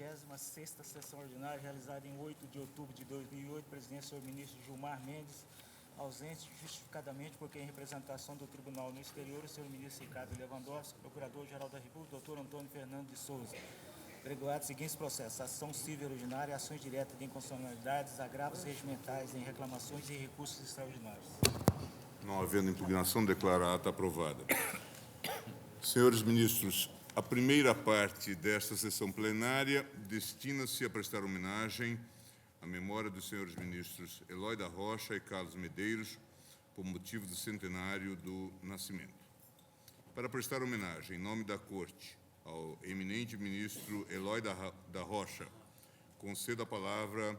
36ª sessão ordinária, realizada em 8 de outubro de 2008, presidente, senhor ministro Gilmar Mendes, ausente justificadamente, porque em representação do Tribunal no Exterior, o senhor ministro Ricardo Lewandowski, procurador-geral da República, doutor Antônio Fernando de Souza. Pregoado os seguintes processos: ação civil ordinária, ações diretas de inconstitucionalidades, agravos regimentais em reclamações e recursos extraordinários. Não havendo impugnação, declaro a ata aprovada. Senhores ministros, a primeira parte desta sessão plenária destina-se a prestar homenagem à memória dos senhores ministros Eloy da Rocha e Carlos Medeiros, por motivo do centenário do nascimento. Para prestar homenagem, em nome da Corte, ao eminente ministro Eloy da Rocha, concedo a palavra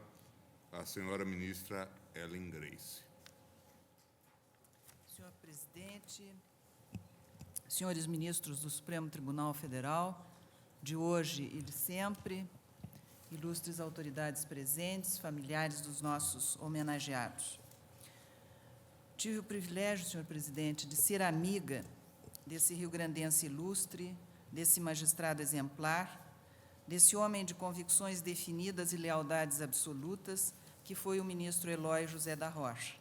à senhora ministra Ellen Grace. Senhor presidente, senhores ministros do Supremo Tribunal Federal, de hoje e de sempre, ilustres autoridades presentes, familiares dos nossos homenageados. Tive o privilégio, senhor presidente, de ser amiga desse rio-grandense ilustre, desse magistrado exemplar, desse homem de convicções definidas e lealdades absolutas, que foi o ministro Eloy José da Rocha.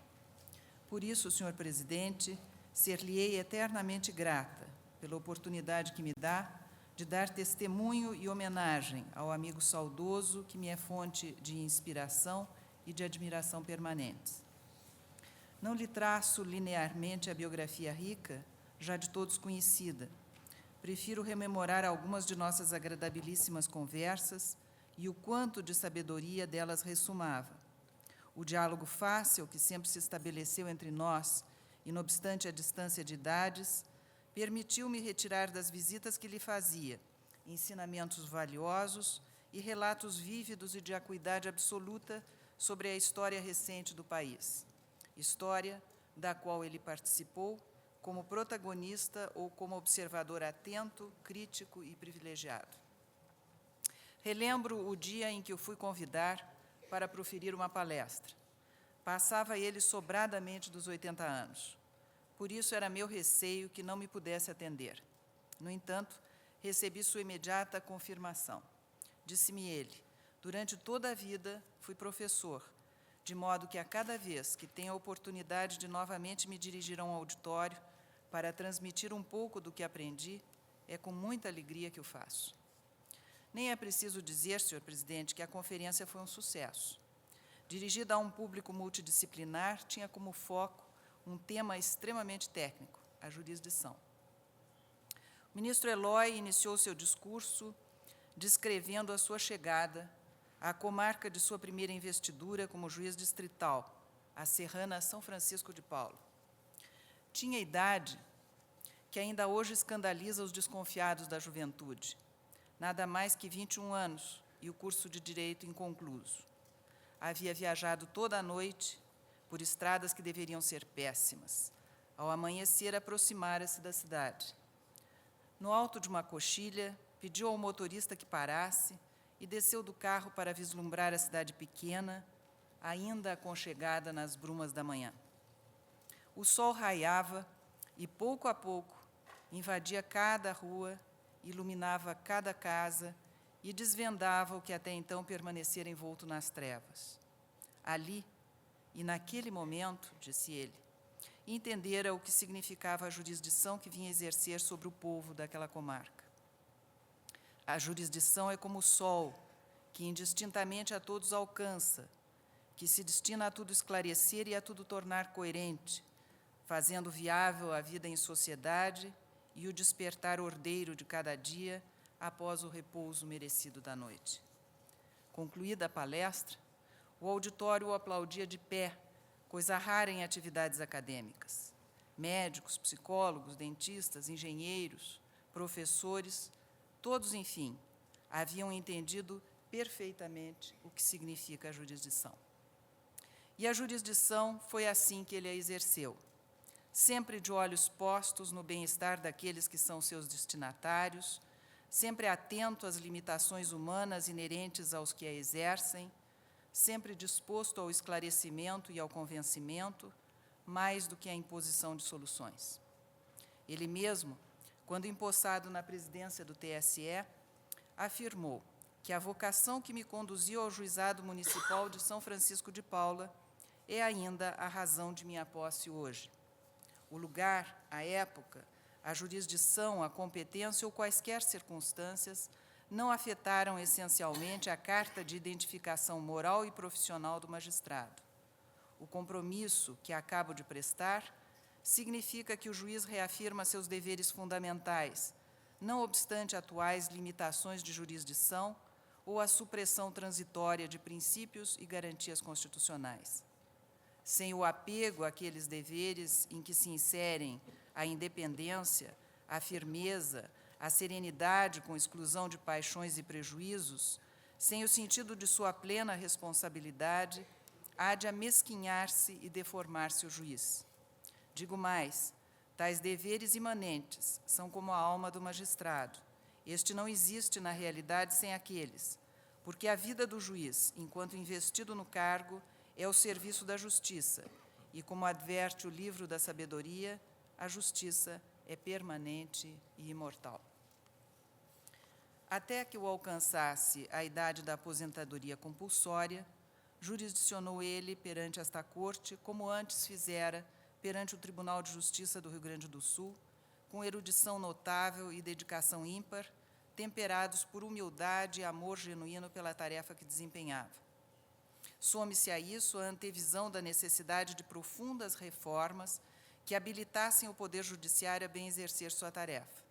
Por isso, senhor presidente, ser-lhe-ei eternamente grata pela oportunidade que me dá de dar testemunho e homenagem ao amigo saudoso que me é fonte de inspiração e de admiração permanentes. Não lhe traço linearmente a biografia rica, já de todos conhecida. Prefiro rememorar algumas de nossas agradabilíssimas conversas e o quanto de sabedoria delas ressumava. O diálogo fácil que sempre se estabeleceu entre nós, e não obstante a distância de idades, permitiu-me retirar das visitas que lhe fazia ensinamentos valiosos e relatos vívidos e de acuidade absoluta sobre a história recente do país, história da qual ele participou como protagonista ou como observador atento, crítico e privilegiado. Relembro o dia em que o fui convidar para proferir uma palestra. Passava ele sobradamente dos 80 anos. Por isso era meu receio que não me pudesse atender. No entanto, recebi sua imediata confirmação. Disse-me ele: durante toda a vida fui professor, de modo que a cada vez que tenho a oportunidade de novamente me dirigir a um auditório para transmitir um pouco do que aprendi, é com muita alegria que o faço. Nem é preciso dizer, senhor presidente, que a conferência foi um sucesso. Dirigida a um público multidisciplinar, tinha como foco um tema extremamente técnico, a jurisdição. O ministro Eloy iniciou seu discurso descrevendo a sua chegada à comarca de sua primeira investidura como juiz distrital, a serrana São Francisco de Paula. Tinha idade que ainda hoje escandaliza os desconfiados da juventude, nada mais que 21 anos e o curso de Direito inconcluso. Havia viajado toda a noite por estradas que deveriam ser péssimas. Ao amanhecer, aproximara-se da cidade. No alto de uma coxilha, pediu ao motorista que parasse e desceu do carro para vislumbrar a cidade pequena, ainda aconchegada nas brumas da manhã. O sol raiava e, pouco a pouco, invadia cada rua, iluminava cada casa e desvendava o que até então permanecera envolto nas trevas. Ali, e naquele momento, disse ele, entendera o que significava a jurisdição que vinha exercer sobre o povo daquela comarca. A jurisdição é como o sol, que indistintamente a todos alcança, que se destina a tudo esclarecer e a tudo tornar coerente, fazendo viável a vida em sociedade e o despertar ordeiro de cada dia após o repouso merecido da noite. Concluída a palestra, o auditório o aplaudia de pé, coisa rara em atividades acadêmicas. Médicos, psicólogos, dentistas, engenheiros, professores, todos, enfim, haviam entendido perfeitamente o que significa a jurisdição. E a jurisdição foi assim que ele a exerceu, sempre de olhos postos no bem-estar daqueles que são seus destinatários, sempre atento às limitações humanas inerentes aos que a exercem, sempre disposto ao esclarecimento e ao convencimento, mais do que à imposição de soluções. Ele mesmo, quando empossado na presidência do TSE, afirmou que a vocação que me conduziu ao Juizado Municipal de São Francisco de Paula é ainda a razão de minha posse hoje. O lugar, a época, a jurisdição, a competência ou quaisquer circunstâncias não afetaram essencialmente a carta de identificação moral e profissional do magistrado. O compromisso que acabo de prestar significa que o juiz reafirma seus deveres fundamentais, não obstante atuais limitações de jurisdição ou a supressão transitória de princípios e garantias constitucionais. Sem o apego àqueles deveres em que se inserem a independência, a firmeza, a serenidade com exclusão de paixões e prejuízos, sem o sentido de sua plena responsabilidade, há de amesquinhar-se e deformar-se o juiz. Digo mais, tais deveres imanentes são como a alma do magistrado. Este não existe na realidade sem aqueles, porque a vida do juiz, enquanto investido no cargo, é o serviço da justiça, e como adverte o livro da sabedoria, a justiça é permanente e imortal. Até que o alcançasse a idade da aposentadoria compulsória, jurisdicionou ele perante esta corte, como antes fizera perante o Tribunal de Justiça do Rio Grande do Sul, com erudição notável e dedicação ímpar, temperados por humildade e amor genuíno pela tarefa que desempenhava. Some-se a isso a antevisão da necessidade de profundas reformas que habilitassem o Poder Judiciário a bem exercer sua tarefa.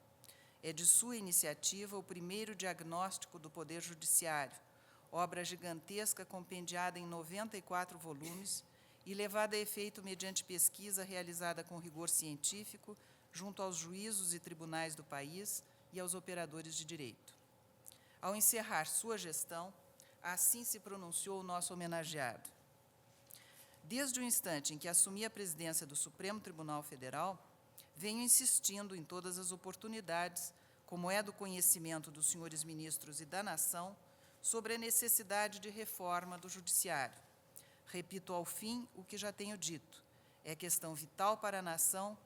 É de sua iniciativa o primeiro diagnóstico do Poder Judiciário, obra gigantesca compendiada em 94 volumes e levada a efeito mediante pesquisa realizada com rigor científico junto aos juízos e tribunais do país e aos operadores de direito. Ao encerrar sua gestão, assim se pronunciou o nosso homenageado. Desde o instante em que assumi a presidência do Supremo Tribunal Federal, venho insistindo em todas as oportunidades, como é do conhecimento dos senhores ministros e da nação, sobre a necessidade de reforma do Judiciário. Repito ao fim o que já tenho dito. É questão vital para a nação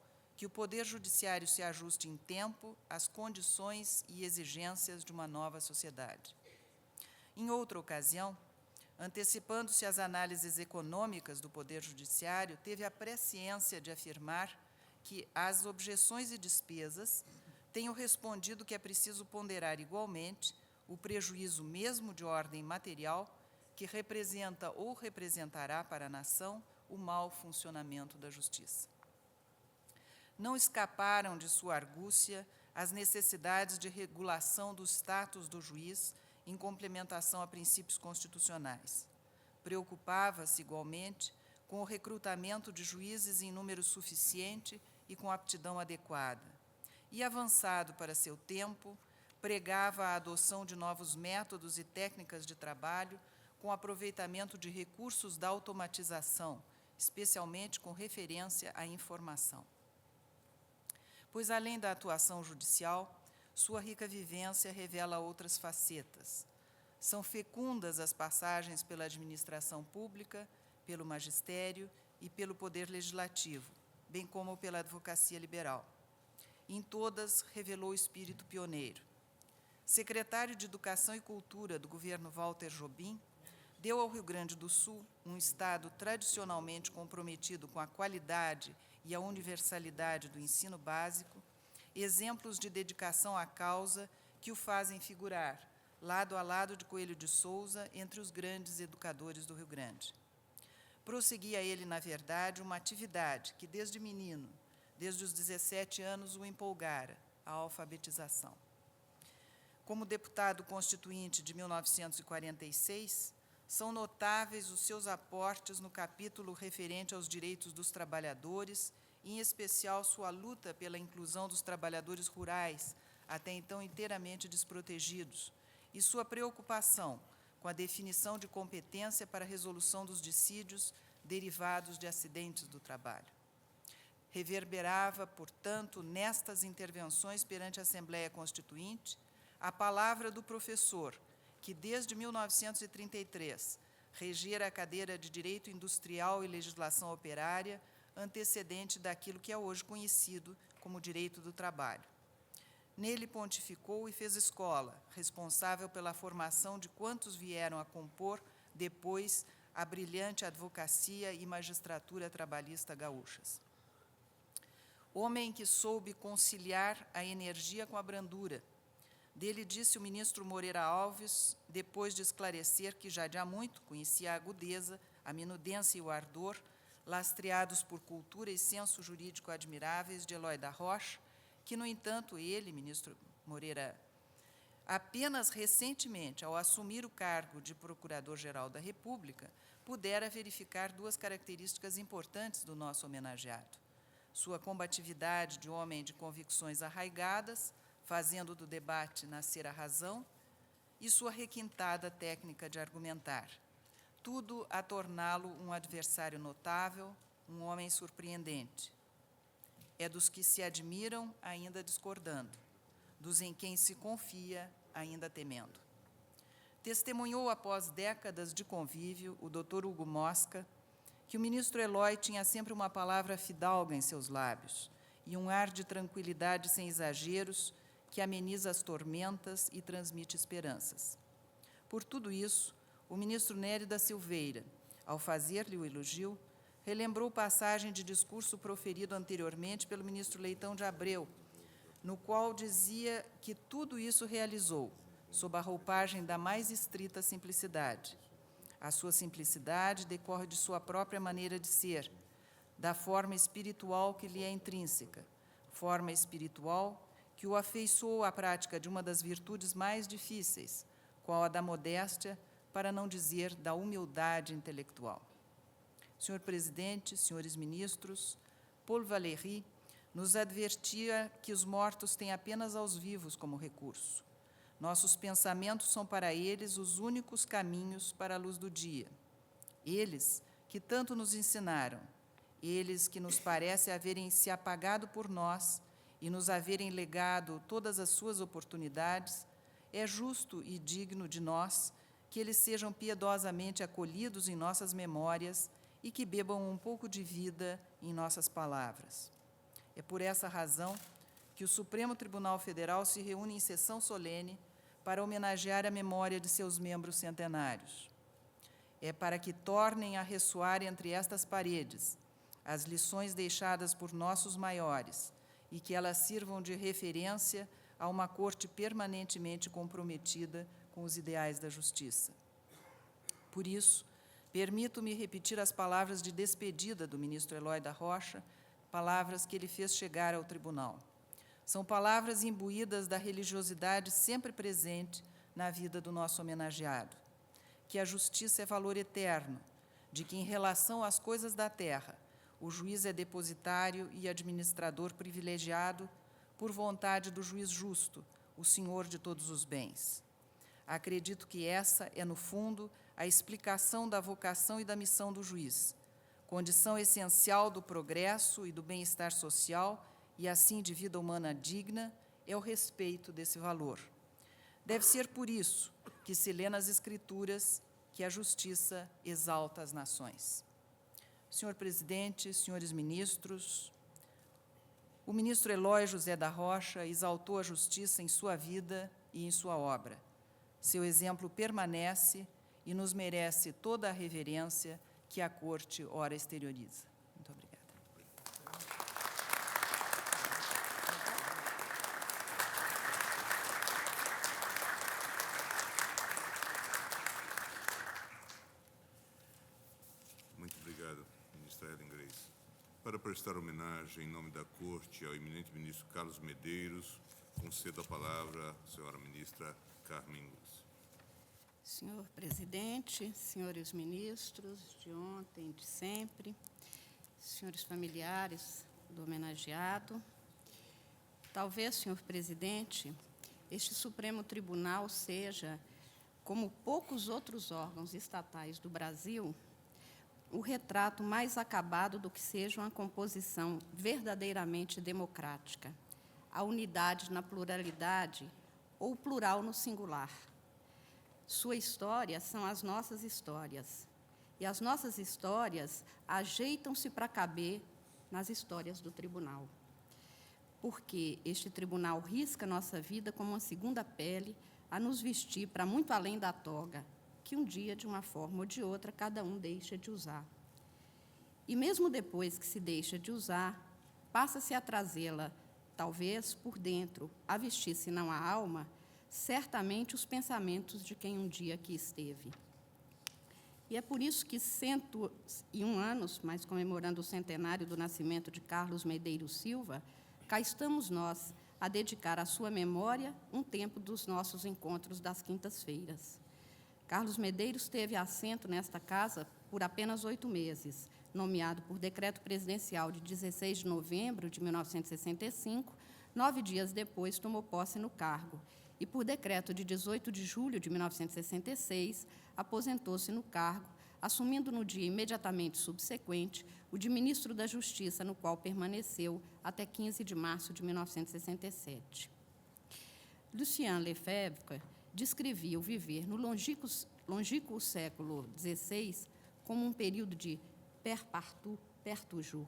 que o Poder Judiciário se ajuste em tempo às condições e exigências de uma nova sociedade. Em outra ocasião, antecipando-se às análises econômicas do Poder Judiciário, teve a presciência de afirmar que às objeções e despesas tenho respondido que é preciso ponderar igualmente o prejuízo mesmo de ordem material que representa ou representará para a nação o mau funcionamento da justiça. Não escaparam de sua argúcia as necessidades de regulação do status do juiz em complementação a princípios constitucionais. Preocupava-se, igualmente, com o recrutamento de juízes em número suficiente e com aptidão adequada. E, avançado para seu tempo, pregava a adoção de novos métodos e técnicas de trabalho com aproveitamento de recursos da automatização, especialmente com referência à informação. Pois, além da atuação judicial, sua rica vivência revela outras facetas. São fecundas as passagens pela administração pública, pelo magistério e pelo poder legislativo, bem como pela advocacia liberal. Em todas, revelou espírito pioneiro. Secretário de Educação e Cultura do governo Walter Jobim, deu ao Rio Grande do Sul, um estado tradicionalmente comprometido com a qualidade e a universalidade do ensino básico, exemplos de dedicação à causa que o fazem figurar, lado a lado de Coelho de Souza, entre os grandes educadores do Rio Grande. Prosseguia ele, na verdade, uma atividade que, desde menino, desde os 17 anos, o empolgara, a alfabetização. Como deputado constituinte de 1946, são notáveis os seus aportes no capítulo referente aos direitos dos trabalhadores, em especial sua luta pela inclusão dos trabalhadores rurais, até então inteiramente desprotegidos, e sua preocupação com a definição de competência para a resolução dos dissídios derivados de acidentes do trabalho. Reverberava, portanto, nestas intervenções perante a Assembleia Constituinte, a palavra do professor, que desde 1933 regera a cadeira de Direito Industrial e Legislação Operária, antecedente daquilo que é hoje conhecido como Direito do Trabalho. Nele pontificou e fez escola, responsável pela formação de quantos vieram a compor, depois, a brilhante advocacia e magistratura trabalhista gaúchas. Homem que soube conciliar a energia com a brandura. Dele disse o ministro Moreira Alves, depois de esclarecer que já de há muito conhecia a agudeza, a minudência e o ardor, lastreados por cultura e senso jurídico admiráveis de Eloy da Rocha, que, no entanto, ele, ministro Moreira, apenas recentemente, ao assumir o cargo de Procurador-Geral da República, pudera verificar duas características importantes do nosso homenageado: sua combatividade de homem de convicções arraigadas, fazendo do debate nascer a razão, e sua requintada técnica de argumentar, tudo a torná-lo um adversário notável, um homem surpreendente. É dos que se admiram, ainda discordando, dos em quem se confia, ainda temendo. Testemunhou, após décadas de convívio, o Dr. Hugo Mosca, que o ministro Eloy tinha sempre uma palavra fidalga em seus lábios e um ar de tranquilidade sem exageros que ameniza as tormentas e transmite esperanças. Por tudo isso, o ministro Nery da Silveira, ao fazer-lhe o elogio, relembrou passagem de discurso proferido anteriormente pelo ministro Leitão de Abreu, no qual dizia que tudo isso realizou sob a roupagem da mais estrita simplicidade. A sua simplicidade decorre de sua própria maneira de ser, da forma espiritual que lhe é intrínseca, forma espiritual que o afeiçoou à prática de uma das virtudes mais difíceis, qual a da modéstia, para não dizer da humildade intelectual. Senhor Presidente, senhores ministros, Paul Valéry nos advertia que os mortos têm apenas aos vivos como recurso. Nossos pensamentos são para eles os únicos caminhos para a luz do dia. Eles que tanto nos ensinaram, eles que nos parece haverem se apagado por nós e nos haverem legado todas as suas oportunidades, é justo e digno de nós que eles sejam piedosamente acolhidos em nossas memórias e que bebam um pouco de vida em nossas palavras. É por essa razão que o Supremo Tribunal Federal se reúne em sessão solene para homenagear a memória de seus membros centenários. É para que tornem a ressoar entre estas paredes as lições deixadas por nossos maiores e que elas sirvam de referência a uma corte permanentemente comprometida com os ideais da justiça. Por isso, permito-me repetir as palavras de despedida do ministro Eloy da Rocha, palavras que ele fez chegar ao tribunal. São palavras imbuídas da religiosidade sempre presente na vida do nosso homenageado, que a justiça é valor eterno, de que, em relação às coisas da terra, o juiz é depositário e administrador privilegiado por vontade do juiz justo, o senhor de todos os bens. Acredito que essa é, no fundo, a explicação da vocação e da missão do juiz, condição essencial do progresso e do bem-estar social e, assim, de vida humana digna, é o respeito desse valor. Deve ser por isso que se lê nas Escrituras que a justiça exalta as nações. Senhor Presidente, senhores ministros, o ministro Eloy José da Rocha exaltou a justiça em sua vida e em sua obra. Seu exemplo permanece e nos merece toda a reverência que a Corte ora exterioriza. Muito obrigada. Muito obrigado, ministra Ellen Grace. Para prestar homenagem em nome da Corte ao eminente ministro Carlos Medeiros, concedo a palavra à senhora ministra Carmen Lúcia. Senhor presidente, senhores ministros de ontem e de sempre, senhores familiares do homenageado, talvez, senhor presidente, este Supremo Tribunal seja, como poucos outros órgãos estatais do Brasil, o retrato mais acabado do que seja uma composição verdadeiramente democrática, a unidade na pluralidade ou plural no singular. Sua história são as nossas histórias, e as nossas histórias ajeitam-se para caber nas histórias do tribunal. porque este tribunal risca nossa vida como uma segunda pele a nos vestir para muito além da toga, que um dia, de uma forma ou de outra, cada um deixa de usar. E mesmo depois que se deixa de usar, passa-se a trazê-la, talvez por dentro, a vestir, se não a alma, certamente os pensamentos de quem um dia aqui esteve. E é por isso que 101 anos, mas comemorando o centenário do nascimento de Carlos Medeiros Silva, cá estamos nós a dedicar à sua memória um tempo dos nossos encontros das quintas-feiras. Carlos Medeiros teve assento nesta casa por apenas 8 meses, nomeado por decreto presidencial de 16 de novembro de 1965, 9 dias depois tomou posse no cargo, e por decreto de 18 de julho de 1966, aposentou-se no cargo, assumindo no dia imediatamente subsequente o de ministro da Justiça, no qual permaneceu até 15 de março de 1967. Lucien Lefebvre descrevia o viver no longínquo século XVI como um período de per partout, per toujours.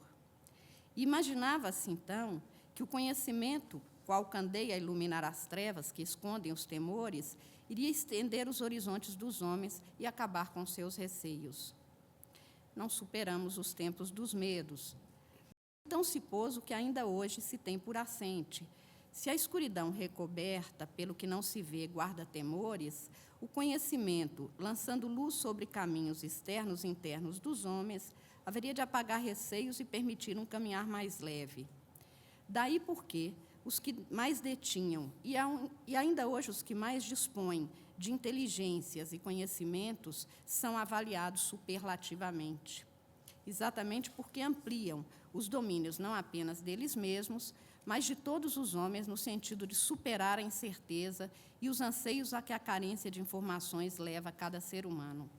Imaginava-se, então, que o conhecimento, qual candeia a iluminar as trevas que escondem os temores, iria estender os horizontes dos homens e acabar com seus receios. Não superamos os tempos dos medos. Então se pôs o que ainda hoje se tem por assente. Se a escuridão recoberta pelo que não se vê guarda temores, o conhecimento, lançando luz sobre caminhos externos e internos dos homens, haveria de apagar receios e permitir um caminhar mais leve. Daí porque os que mais detinham, e ainda hoje os que mais dispõem de inteligências e conhecimentos, são avaliados superlativamente. Exatamente porque ampliam os domínios não apenas deles mesmos, mas de todos os homens, no sentido de superar a incerteza e os anseios a que a carência de informações leva cada ser humano.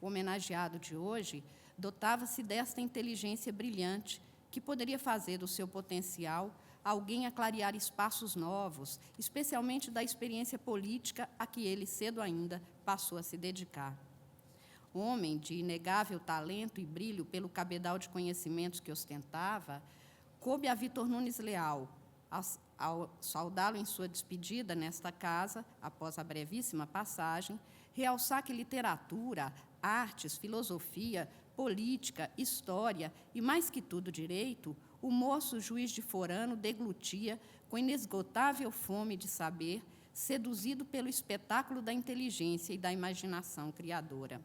O homenageado de hoje dotava-se desta inteligência brilhante que poderia fazer do seu potencial alguém a clarear espaços novos, especialmente da experiência política a que ele, cedo ainda, passou a se dedicar. Homem de inegável talento e brilho pelo cabedal de conhecimentos que ostentava, coube a Vitor Nunes Leal, ao saudá-lo em sua despedida nesta casa, após a brevíssima passagem, realçar que literatura, artes, filosofia, política, história e, mais que tudo, direito, o moço juiz de forano deglutia com inesgotável fome de saber, seduzido pelo espetáculo da inteligência e da imaginação criadora.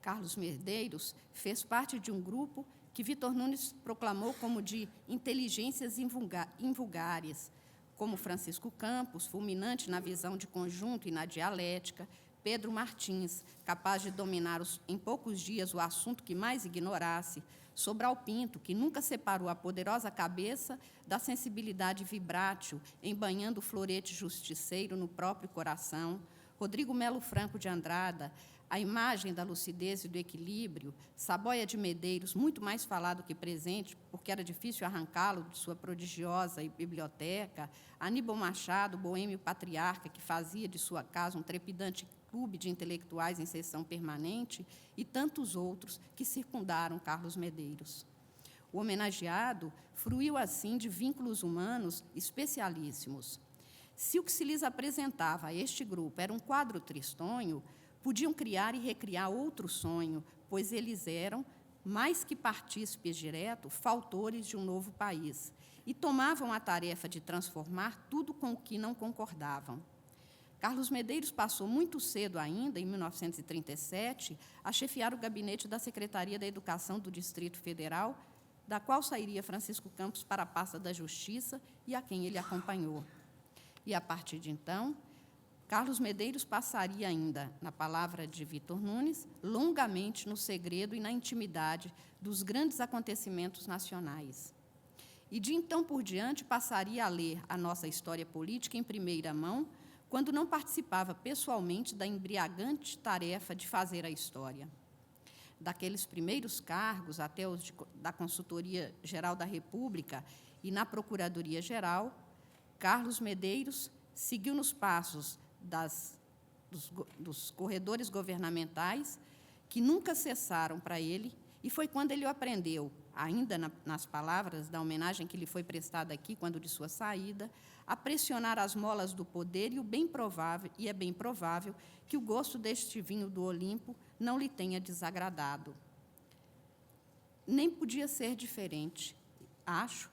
Carlos Medeiros fez parte de um grupo que Vitor Nunes proclamou como de inteligências invulgares, como Francisco Campos, fulminante na visão de conjunto e na dialética, Pedro Martins, capaz de dominar em poucos dias o assunto que mais ignorasse, Sobral Pinto, que nunca separou a poderosa cabeça da sensibilidade vibrátil, embanhando o florete justiceiro no próprio coração, Rodrigo Melo Franco de Andrada, a imagem da lucidez e do equilíbrio, Saboia de Medeiros, muito mais falado que presente, porque era difícil arrancá-lo de sua prodigiosa biblioteca, Aníbal Machado, boêmio patriarca, que fazia de sua casa um trepidante clube de intelectuais em sessão permanente, e tantos outros que circundaram Carlos Medeiros. O homenageado fruiu, assim, de vínculos humanos especialíssimos. Se o que se lhes apresentava a este grupo era um quadro tristonho, podiam criar e recriar outro sonho, pois eles eram, mais que partícipes diretos, fautores de um novo país, e tomavam a tarefa de transformar tudo com o que não concordavam. Carlos Medeiros passou muito cedo ainda, em 1937, a chefiar o gabinete da Secretaria da Educação do Distrito Federal, da qual sairia Francisco Campos para a pasta da Justiça e a quem ele acompanhou. E, a partir de então, Carlos Medeiros passaria ainda, na palavra de Vitor Nunes, longamente no segredo e na intimidade dos grandes acontecimentos nacionais. E, de então por diante, passaria a ler a nossa história política em primeira mão, quando não participava pessoalmente da embriagante tarefa de fazer a história. Daqueles primeiros cargos até os da Consultoria Geral da República e na Procuradoria-Geral, Carlos Medeiros seguiu nos passos dos corredores governamentais, que nunca cessaram para ele E foi quando ele aprendeu, ainda nas palavras da homenagem que lhe foi prestada aqui, quando de sua saída, a pressionar as molas do poder, e é bem provável que o gosto deste vinho do Olimpo não lhe tenha desagradado. Nem podia ser diferente, acho,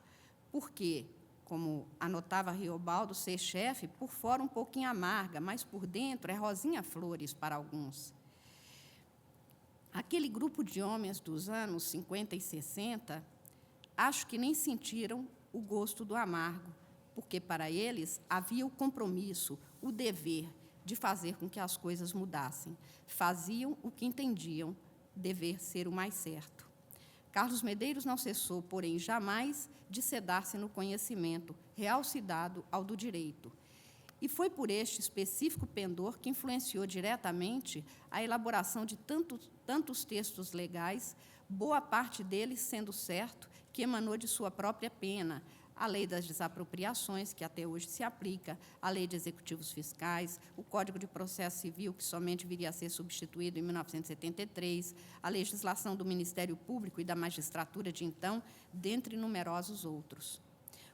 porque, como anotava Riobaldo, ser chefe, por fora um pouquinho amarga, mas por dentro é rosinha flores para alguns. Aquele grupo de homens dos anos 50 e 60, acho que nem sentiram o gosto do amargo, porque para eles havia o compromisso, o dever de fazer com que as coisas mudassem. Faziam o que entendiam dever ser o mais certo. Carlos Medeiros não cessou, porém, jamais de sedar-se no conhecimento, realce dado ao do direito. E foi por este específico pendor que influenciou diretamente a elaboração de tantos textos legais, boa parte deles sendo certo que emanou de sua própria pena, a Lei das Desapropriações, que até hoje se aplica, a Lei de Executivos Fiscais, o Código de Processo Civil, que somente viria a ser substituído em 1973, a legislação do Ministério Público e da magistratura de então, dentre numerosos outros.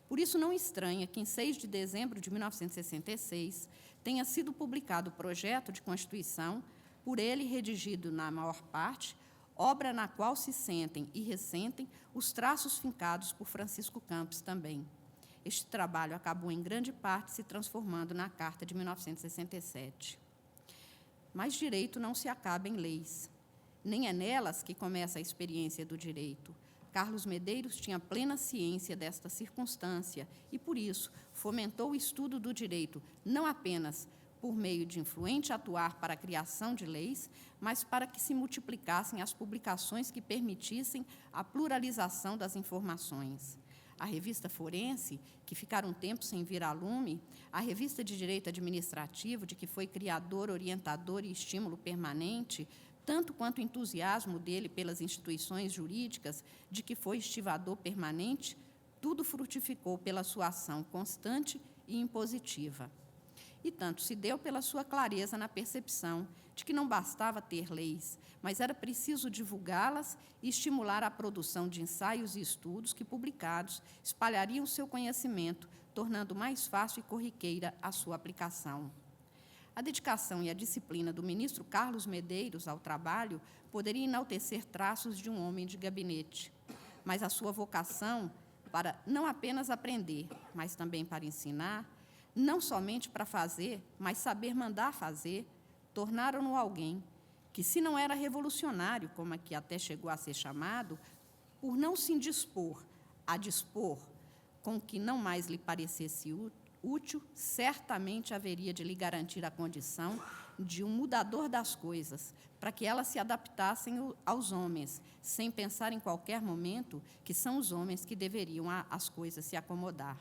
Por isso, não estranha que, em 6 de dezembro de 1966, tenha sido publicado o projeto de Constituição, por ele redigido na maior parte, obra na qual se sentem e ressentem os traços fincados por Francisco Campos também. Este trabalho acabou, em grande parte, se transformando na Carta de 1967. Mas direito não se acaba em leis. Nem é nelas que começa a experiência do direito. Carlos Medeiros tinha plena ciência desta circunstância e, por isso, fomentou o estudo do direito, não apenas por meio de influente atuar para a criação de leis, mas para que se multiplicassem as publicações que permitissem a pluralização das informações. A revista Forense, que ficara um tempo sem vir a lume, a revista de Direito Administrativo, de que foi criador, orientador e estímulo permanente, tanto quanto o entusiasmo dele pelas instituições jurídicas, de que foi estivador permanente, tudo frutificou pela sua ação constante e impositiva. E tanto se deu pela sua clareza na percepção de que não bastava ter leis, mas era preciso divulgá-las e estimular a produção de ensaios e estudos que, publicados, espalhariam seu conhecimento, tornando mais fácil e corriqueira a sua aplicação. A dedicação e a disciplina do ministro Carlos Medeiros ao trabalho poderia enaltecer traços de um homem de gabinete, mas a sua vocação para não apenas aprender, mas também para ensinar, não somente para fazer, mas saber mandar fazer, tornaram-no alguém que, se não era revolucionário, como aqui até chegou a ser chamado, por não se indispor a dispor com o que não mais lhe parecesse útil, certamente haveria de lhe garantir a condição de um mudador das coisas, para que elas se adaptassem aos homens, sem pensar em qualquer momento que são os homens que deveriam as coisas se acomodar.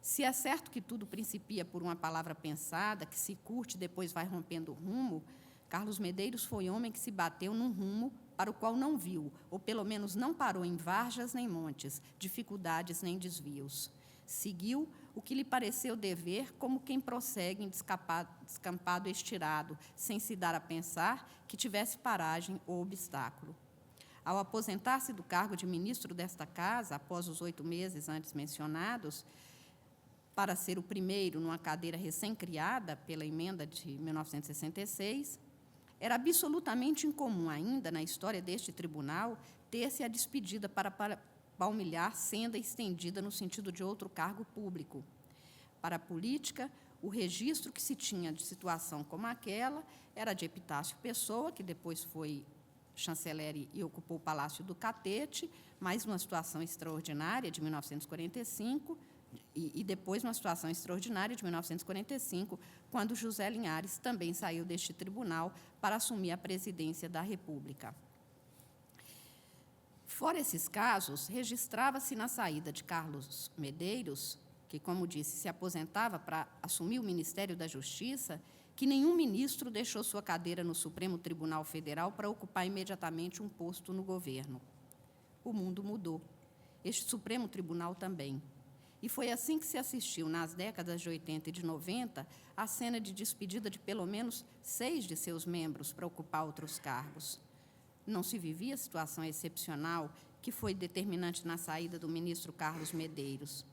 Se é certo que tudo principia por uma palavra pensada, que se curte e depois vai rompendo o rumo, Carlos Medeiros foi homem que se bateu num rumo para o qual não viu, ou pelo menos não parou em varjas nem montes, dificuldades nem desvios. Seguiu o que lhe pareceu dever, como quem prossegue em descampado estirado, sem se dar a pensar que tivesse paragem ou obstáculo. Ao aposentar-se do cargo de ministro desta casa, após os 8 meses antes mencionados, para ser o primeiro numa cadeira recém-criada pela emenda de 1966, era absolutamente incomum ainda, na história deste tribunal, ter-se a despedida para palmilhar senda estendida no sentido de outro cargo público. Para a política, o registro que se tinha de situação como aquela era de Epitácio Pessoa, que depois foi chanceler e ocupou o Palácio do Catete, mais uma situação extraordinária de 1945, e depois uma situação extraordinária de 1945, quando José Linhares também saiu deste tribunal para assumir a presidência da República. Fora esses casos, registrava-se na saída de Carlos Medeiros, que, como disse, se aposentava para assumir o Ministério da Justiça, que nenhum ministro deixou sua cadeira no Supremo Tribunal Federal para ocupar imediatamente um posto no governo. O mundo mudou. Este Supremo Tribunal também. E foi assim que se assistiu, nas décadas de 80 e de 90, à cena de despedida de pelo menos 6 de seus membros para ocupar outros cargos. não se vivia a situação excepcional que foi determinante na saída do ministro Carlos Medeiros.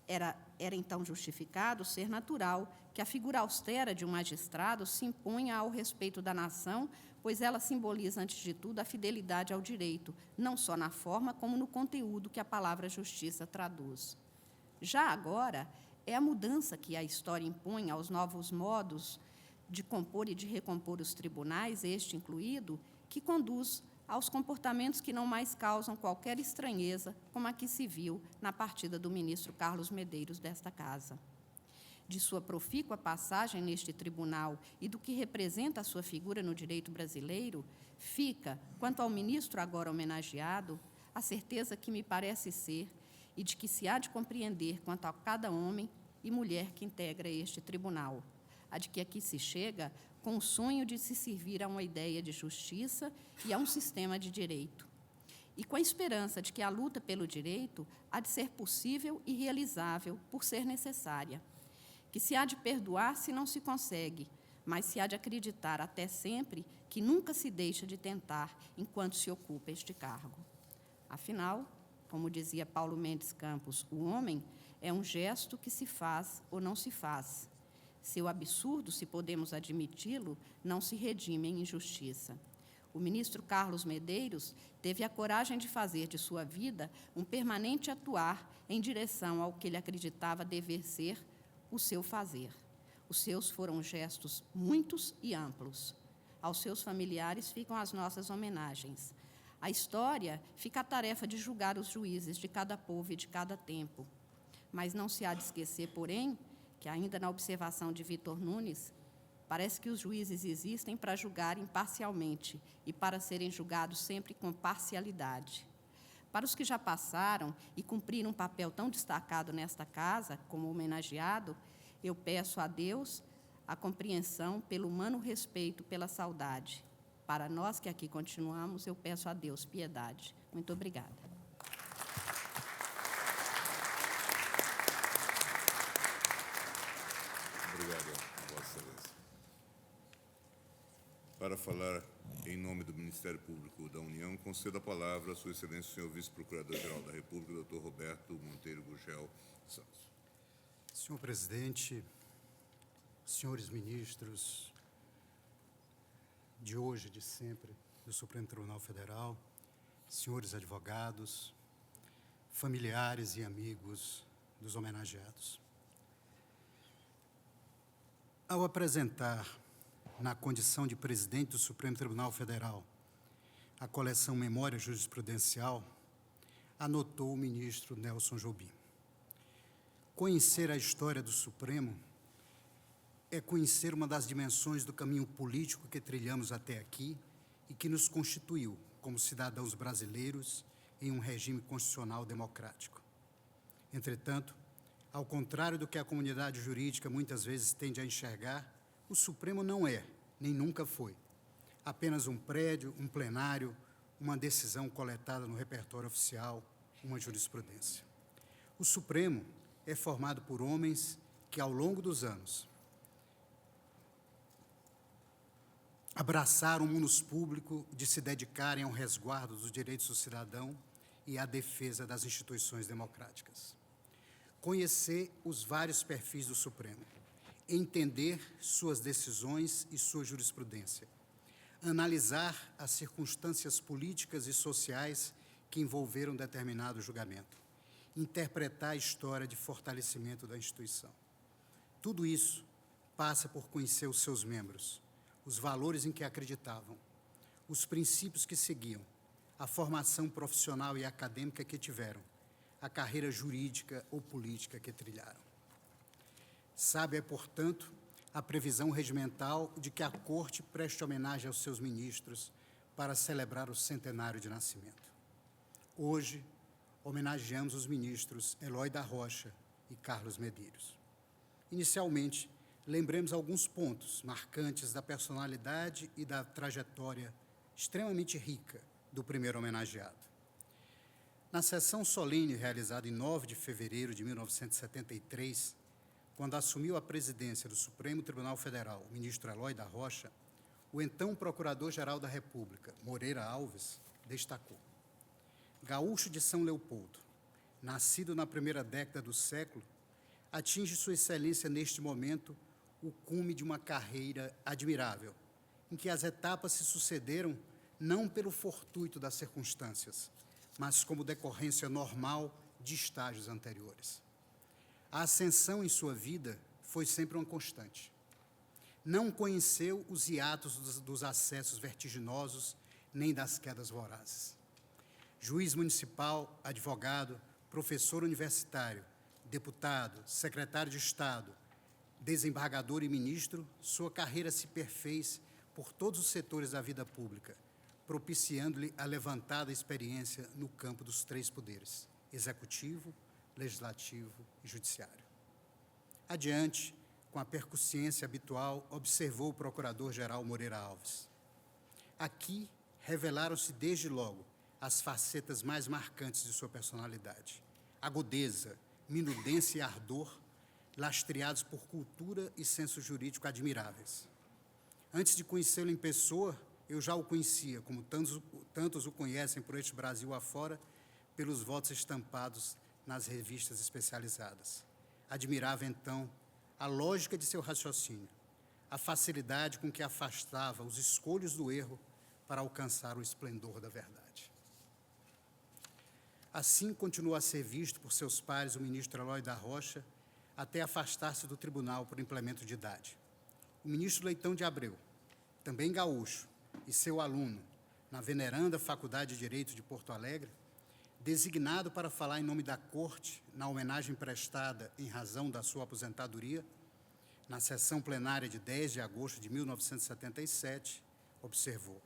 Era então justificado ser natural que a figura austera de um magistrado se imponha ao respeito da nação, pois ela simboliza, antes de tudo, a fidelidade ao direito, não só na forma, como no conteúdo que a palavra justiça traduz. Já agora, é a mudança que a história impõe aos novos modos de compor e de recompor os tribunais, este incluído, que conduz aos comportamentos que não mais causam qualquer estranheza, como a que se viu na partida do ministro Carlos Medeiros desta casa. De sua profícua passagem neste tribunal e do que representa a sua figura no direito brasileiro, fica, quanto ao ministro agora homenageado, a certeza que me parece ser e de que se há de compreender quanto a cada homem e mulher que integra este tribunal, a de que aqui se chega com o sonho de se servir a uma ideia de justiça e a um sistema de direito, e com a esperança de que a luta pelo direito há de ser possível e realizável por ser necessária, que se há de perdoar se não se consegue, mas se há de acreditar até sempre que nunca se deixa de tentar enquanto se ocupa este cargo. Afinal, como dizia Paulo Mendes Campos, o homem é um gesto que se faz ou não se faz. Seu absurdo, se podemos admiti-lo, não se redime em injustiça. O ministro Carlos Medeiros teve a coragem de fazer de sua vida um permanente atuar em direção ao que ele acreditava dever ser o seu fazer. Os seus foram gestos muitos e amplos. Aos seus familiares ficam as nossas homenagens. A história fica a tarefa de julgar os juízes de cada povo e de cada tempo. Mas não se há de esquecer, porém, que ainda na observação de Vitor Nunes, parece que os juízes existem para julgar imparcialmente e para serem julgados sempre com parcialidade. Para os que já passaram e cumpriram um papel tão destacado nesta casa, como homenageado, eu peço a Deus a compreensão pelo humano respeito pela saudade. Para nós que aqui continuamos, eu peço a Deus piedade. Muito obrigada. Obrigado, Vossa Excelência. Para falar em nome do Ministério Público da União, concedo a palavra a Sua Excelência, o senhor Vice-Procurador-Geral da República, Dr. Roberto Monteiro Gurgel Santos. Senhor Presidente, senhores ministros de hoje e de sempre do Supremo Tribunal Federal, senhores advogados, familiares e amigos dos homenageados. Ao apresentar, na condição de presidente do Supremo Tribunal Federal, a coleção Memória Jurisprudencial, anotou o ministro Nelson Jobim. Conhecer a história do Supremo é conhecer uma das dimensões do caminho político que trilhamos até aqui e que nos constituiu como cidadãos brasileiros em um regime constitucional democrático. Entretanto, ao contrário do que a comunidade jurídica muitas vezes tende a enxergar, o Supremo não é, nem nunca foi, apenas um prédio, um plenário, uma decisão coletada no repertório oficial, uma jurisprudência. O Supremo é formado por homens que, ao longo dos anos, abraçaram o munus público de se dedicarem ao resguardo dos direitos do cidadão e à defesa das instituições democráticas. Conhecer os vários perfis do Supremo, entender suas decisões e sua jurisprudência, analisar as circunstâncias políticas e sociais que envolveram determinado julgamento, interpretar a história de fortalecimento da instituição. Tudo isso passa por conhecer os seus membros, os valores em que acreditavam, os princípios que seguiam, a formação profissional e acadêmica que tiveram, a carreira jurídica ou política que trilharam. Sabe, portanto, a previsão regimental de que a Corte preste homenagem aos seus ministros para celebrar o centenário de nascimento. Hoje, homenageamos os ministros Eloy da Rocha e Carlos Medeiros. Inicialmente, lembremos alguns pontos marcantes da personalidade e da trajetória extremamente rica do primeiro homenageado. Na sessão solene realizada em 9 de fevereiro de 1973, quando assumiu a presidência do Supremo Tribunal Federal o ministro Eloy da Rocha, o então Procurador-Geral da República, Moreira Alves, destacou: gaúcho de São Leopoldo, nascido na primeira década do século, atinge Sua Excelência neste momento o cume de uma carreira admirável, em que as etapas se sucederam não pelo fortuito das circunstâncias, mas como decorrência normal de estágios anteriores. A ascensão em sua vida foi sempre uma constante. Não conheceu os hiatos dos acessos vertiginosos nem das quedas vorazes. Juiz municipal, advogado, professor universitário, deputado, secretário de Estado, desembargador e ministro, sua carreira se perfez por todos os setores da vida pública, propiciando-lhe a levantada experiência no campo dos três poderes: executivo, legislativo e judiciário. Adiante, com a percussiência habitual, observou o Procurador-Geral Moreira Alves. Aqui revelaram-se desde logo as facetas mais marcantes de sua personalidade: agudeza, minudência e ardor, lastreados por cultura e senso jurídico admiráveis. Antes de conhecê-lo em pessoa, eu já o conhecia, como tantos o conhecem por este Brasil afora, pelos votos estampados nas revistas especializadas. Admirava, então, a lógica de seu raciocínio, a facilidade com que afastava os escolhos do erro para alcançar o esplendor da verdade. Assim continuou a ser visto por seus pares o ministro Eloy da Rocha, até afastar-se do tribunal por implemento de idade. O ministro Leitão de Abreu, também gaúcho, e seu aluno, na veneranda Faculdade de Direito de Porto Alegre, designado para falar em nome da Corte, na homenagem prestada em razão da sua aposentadoria, na sessão plenária de 10 de agosto de 1977, observou: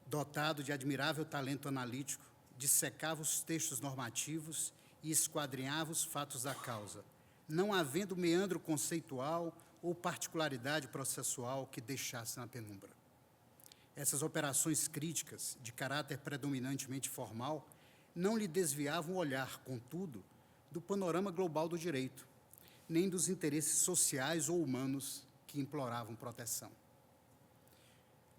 dotado de admirável talento analítico, dissecava os textos normativos e esquadrinhava os fatos da causa, não havendo meandro conceitual ou particularidade processual que deixasse na penumbra. Essas operações críticas, de caráter predominantemente formal, não lhe desviavam o olhar, contudo, do panorama global do direito, nem dos interesses sociais ou humanos que imploravam proteção.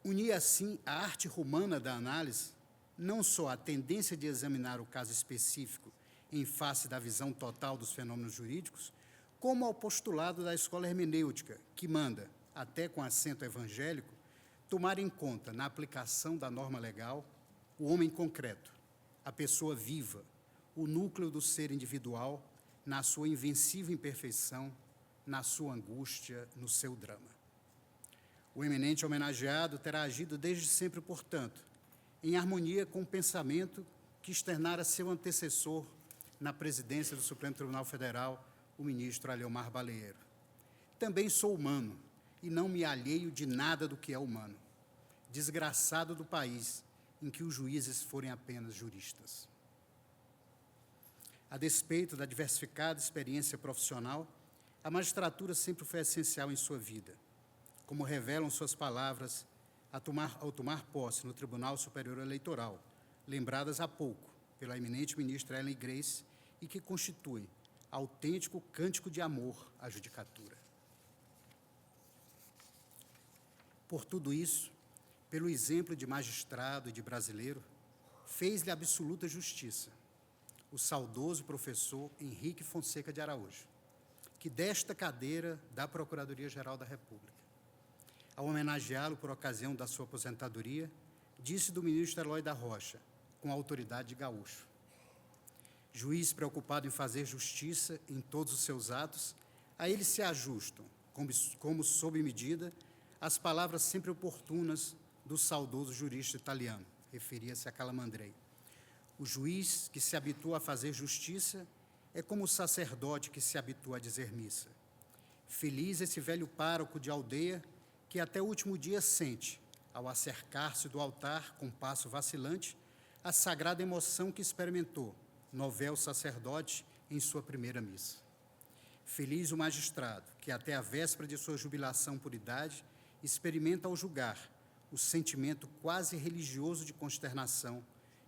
Unia, assim, a arte romana da análise, não só a tendência de examinar o caso específico em face da visão total dos fenômenos jurídicos, como ao postulado da escola hermenêutica, que manda, até com acento evangélico, tomar em conta, na aplicação da norma legal, o homem concreto, a pessoa viva, o núcleo do ser individual, na sua invencível imperfeição, na sua angústia, no seu drama. O eminente homenageado terá agido desde sempre, portanto, em harmonia com o pensamento que externara seu antecessor na presidência do Supremo Tribunal Federal, o ministro Aleomar Baleiro. Também sou humano e não me alheio de nada do que é humano. Desgraçado do país em que os juízes forem apenas juristas. A despeito da diversificada experiência profissional, a magistratura sempre foi essencial em sua vida, como revelam suas palavras ao tomar posse no Tribunal Superior Eleitoral, lembradas há pouco pela eminente ministra Ellen Grace, e que constituem autêntico cântico de amor à judicatura. Por tudo isso, pelo exemplo de magistrado e de brasileiro, fez-lhe absoluta justiça o saudoso professor Henrique Fonseca de Araújo, que desta cadeira da Procuradoria-Geral da República, ao homenageá-lo por ocasião da sua aposentadoria, disse do ministro Eloy da Rocha, com a autoridade de gaúcho: juiz preocupado em fazer justiça em todos os seus atos, a ele se ajustam, como sob medida, as palavras sempre oportunas do saudoso jurista italiano, referia-se a Calamandrei. O juiz que se habitua a fazer justiça é como o sacerdote que se habitua a dizer missa. Feliz esse velho pároco de aldeia que até o último dia sente, ao acercar-se do altar com passo vacilante, a sagrada emoção que experimentou, novel sacerdote, em sua primeira missa. Feliz o magistrado que até a véspera de sua jubilação por idade experimenta ao julgar o sentimento quase religioso de consternação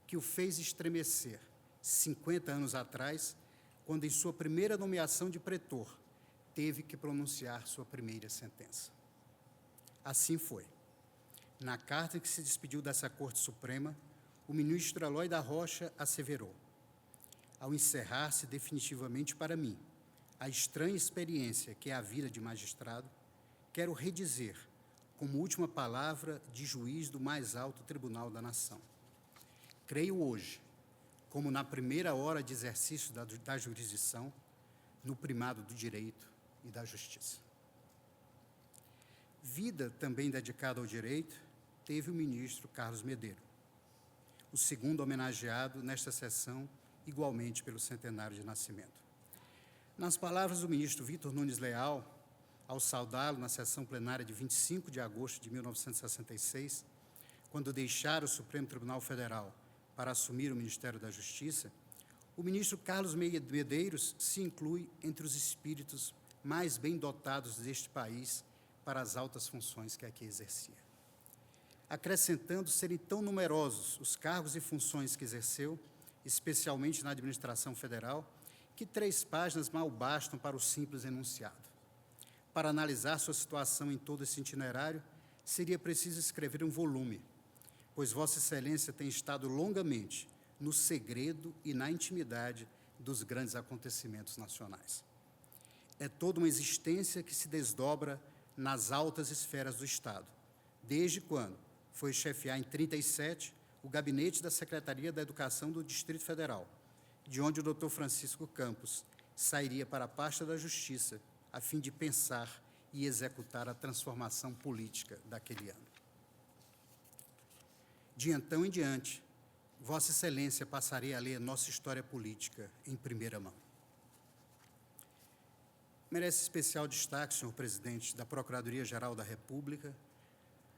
que o fez estremecer 50 anos atrás, quando em sua primeira nomeação de pretor teve que pronunciar sua primeira sentença. Assim foi. Na carta que se despediu dessa Corte Suprema, o ministro Eloy da Rocha asseverou: ao encerrar-se definitivamente para mim a estranha experiência que é a vida de magistrado, quero redizer, como última palavra de juiz do mais alto tribunal da nação: creio hoje, como na primeira hora de exercício da jurisdição, no primado do direito e da justiça. Vida também dedicada ao direito teve o ministro Carlos Medeiros, o segundo homenageado nesta sessão, igualmente pelo centenário de nascimento. Nas palavras do ministro Vitor Nunes Leal, ao saudá-lo na sessão plenária de 25 de agosto de 1966, quando deixara o Supremo Tribunal Federal para assumir o Ministério da Justiça, o ministro Carlos Medeiros se inclui entre os espíritos mais bem dotados deste país para as altas funções que aqui exercia. Acrescentando serem tão numerosos os cargos e funções que exerceu, especialmente na administração federal, que 3 páginas mal bastam para o simples enunciado. Para analisar sua situação em todo esse itinerário, seria preciso escrever um volume, pois Vossa Excelência tem estado longamente no segredo e na intimidade dos grandes acontecimentos nacionais. É toda uma existência que se desdobra nas altas esferas do Estado, desde quando foi chefiar em 1937 o gabinete da Secretaria da Educação do Distrito Federal, de onde o Dr. Francisco Campos sairia para a pasta da Justiça, a fim de pensar e executar a transformação política daquele ano. De então em diante, Vossa Excelência passaria a ler nossa história política em primeira mão. Merece especial destaque, senhor presidente da Procuradoria-Geral da República,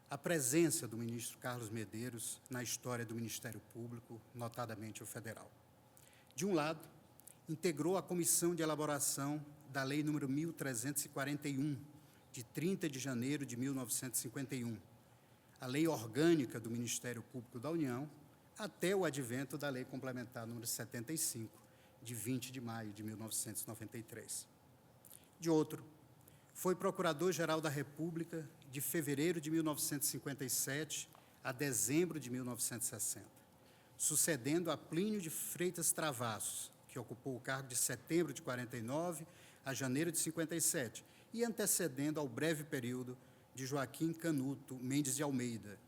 a presença do ministro Carlos Medeiros na história do Ministério Público, notadamente o federal. De um lado, integrou a comissão de elaboração da Lei nº 1341, de 30 de janeiro de 1951, a Lei Orgânica do Ministério Público da União, até o advento da Lei Complementar nº 75, de 20 de maio de 1993. De outro, foi Procurador-Geral da República de fevereiro de 1957 a dezembro de 1960, sucedendo a Plínio de Freitas Travassos, que ocupou o cargo de setembro de 49 a janeiro de 57, e antecedendo ao breve período de Joaquim Canuto Mendes de Almeida,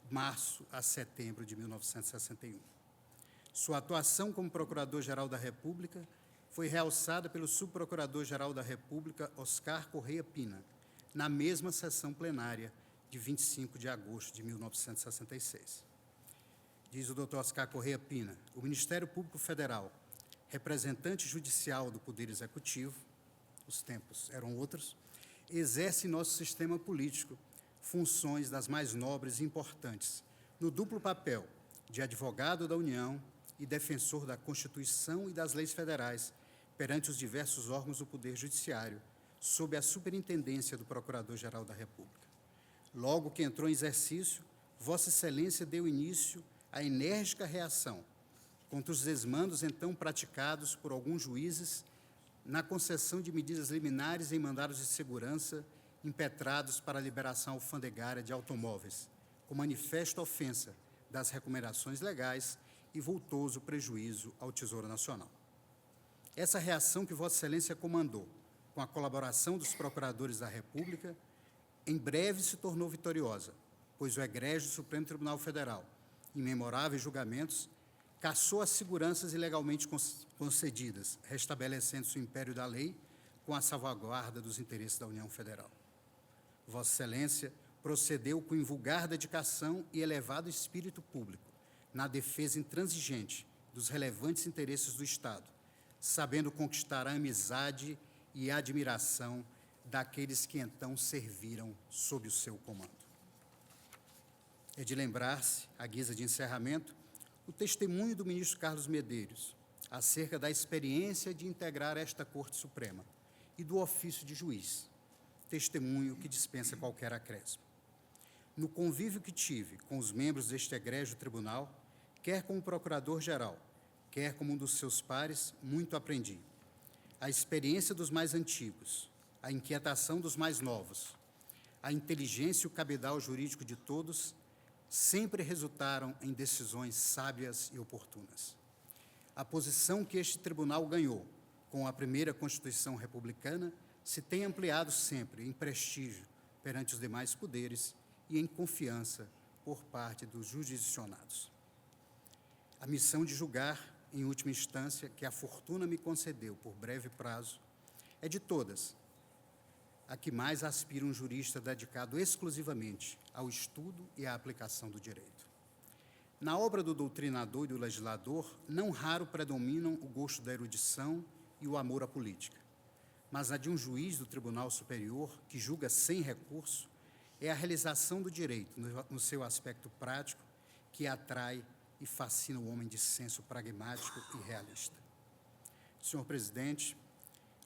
março a setembro de 1961. Sua atuação como Procurador-Geral da República foi realçada pelo Subprocurador-Geral da República, Oscar Correia Pina, na mesma sessão plenária de 25 de agosto de 1966. Diz o Dr. Oscar Correia Pina: o Ministério Público Federal, representante judicial do Poder Executivo, os tempos eram outros, exerce em nosso sistema político funções das mais nobres e importantes, no duplo papel de advogado da União e defensor da Constituição e das leis federais perante os diversos órgãos do Poder Judiciário, sob a superintendência do Procurador-Geral da República. Logo que entrou em exercício, Vossa Excelência deu início à enérgica reação contra os desmandos então praticados por alguns juízes na concessão de medidas liminares em mandados de segurança impetrados para a liberação alfandegária de automóveis, com manifesta ofensa das recomendações legais e vultoso prejuízo ao Tesouro Nacional. Essa reação que Vossa Excelência comandou, com a colaboração dos procuradores da República, em breve se tornou vitoriosa, pois o egrégio Supremo Tribunal Federal, em memoráveis julgamentos, cassou as seguranças ilegalmente concedidas, restabelecendo-se o império da lei com a salvaguarda dos interesses da União Federal. Vossa Excelência procedeu com invulgar dedicação e elevado espírito público na defesa intransigente dos relevantes interesses do Estado, sabendo conquistar a amizade e a admiração daqueles que então serviram sob o seu comando. É de lembrar-se, à guisa de encerramento, o testemunho do ministro Carlos Medeiros acerca da experiência de integrar esta Corte Suprema e do ofício de juiz, testemunho que dispensa qualquer acréscimo. No convívio que tive com os membros deste egrégio tribunal, quer como procurador-geral, quer como um dos seus pares, muito aprendi. A experiência dos mais antigos, a inquietação dos mais novos, a inteligência e o cabedal jurídico de todos sempre resultaram em decisões sábias e oportunas. A posição que este tribunal ganhou com a primeira Constituição republicana se tem ampliado sempre em prestígio perante os demais poderes e em confiança por parte dos jurisdicionados. A missão de julgar, em última instância, que a fortuna me concedeu por breve prazo, é de todas a que mais aspira um jurista dedicado exclusivamente ao estudo e à aplicação do direito. Na obra do doutrinador e do legislador, não raro predominam o gosto da erudição e o amor à política, mas a de um juiz do Tribunal Superior, que julga sem recurso, é a realização do direito, no seu aspecto prático, que atrai e fascina o homem de senso pragmático e realista. Senhor Presidente,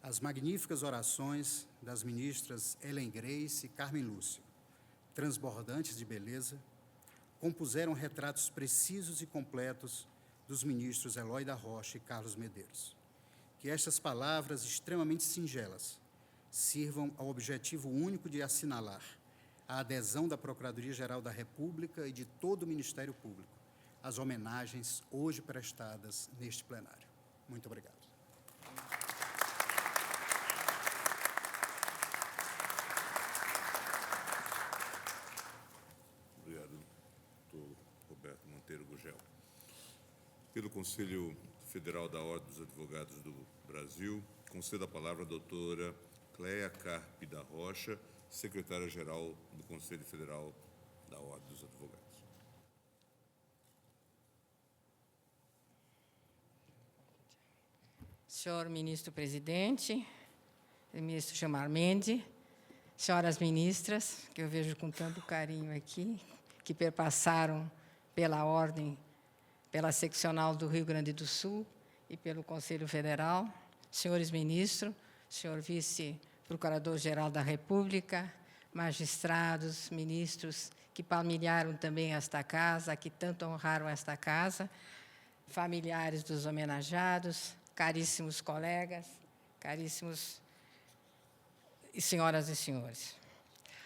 as magníficas orações das ministras Ellen Grace e Carmen Lúcia, transbordantes de beleza, compuseram retratos precisos e completos dos ministros Eloy da Rocha e Carlos Medeiros. Que estas palavras extremamente singelas sirvam ao objetivo único de assinalar a adesão da Procuradoria-Geral da República e de todo o Ministério Público às homenagens hoje prestadas neste plenário. Muito obrigado. Obrigado, doutor Roberto Monteiro Gugel. Pelo Conselho Federal da Ordem dos Advogados do Brasil, concedo a palavra à doutora Cléia Carpe da Rocha, secretária-geral do Conselho Federal da Ordem dos Advogados. Senhor ministro-presidente, ministro Gilmar Mendes, senhoras ministras, que eu vejo com tanto carinho aqui, que perpassaram pela ordem, pela seccional do Rio Grande do Sul e pelo Conselho Federal, senhores ministros, senhor vice-procurador-geral da República, magistrados, ministros que palmilharam também esta casa, que tanto honraram esta casa, familiares dos homenageados, caríssimos colegas, caríssimos senhoras e senhores.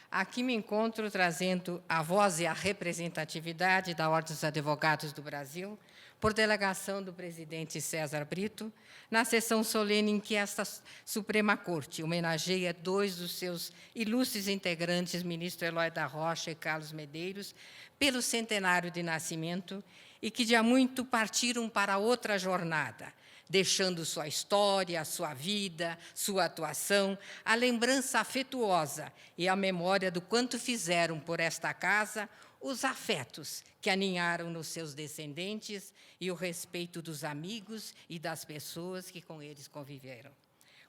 Aqui me encontro trazendo a voz e a representatividade da Ordem dos Advogados do Brasil, por delegação do presidente César Brito, na sessão solene em que esta Suprema Corte homenageia dois dos seus ilustres integrantes, ministro Eloy da Rocha e Carlos Medeiros, pelo centenário de nascimento e que de há muito partiram para outra jornada, deixando sua história, sua vida, sua atuação, a lembrança afetuosa e a memória do quanto fizeram por esta casa, os afetos que aninharam nos seus descendentes e o respeito dos amigos e das pessoas que com eles conviveram.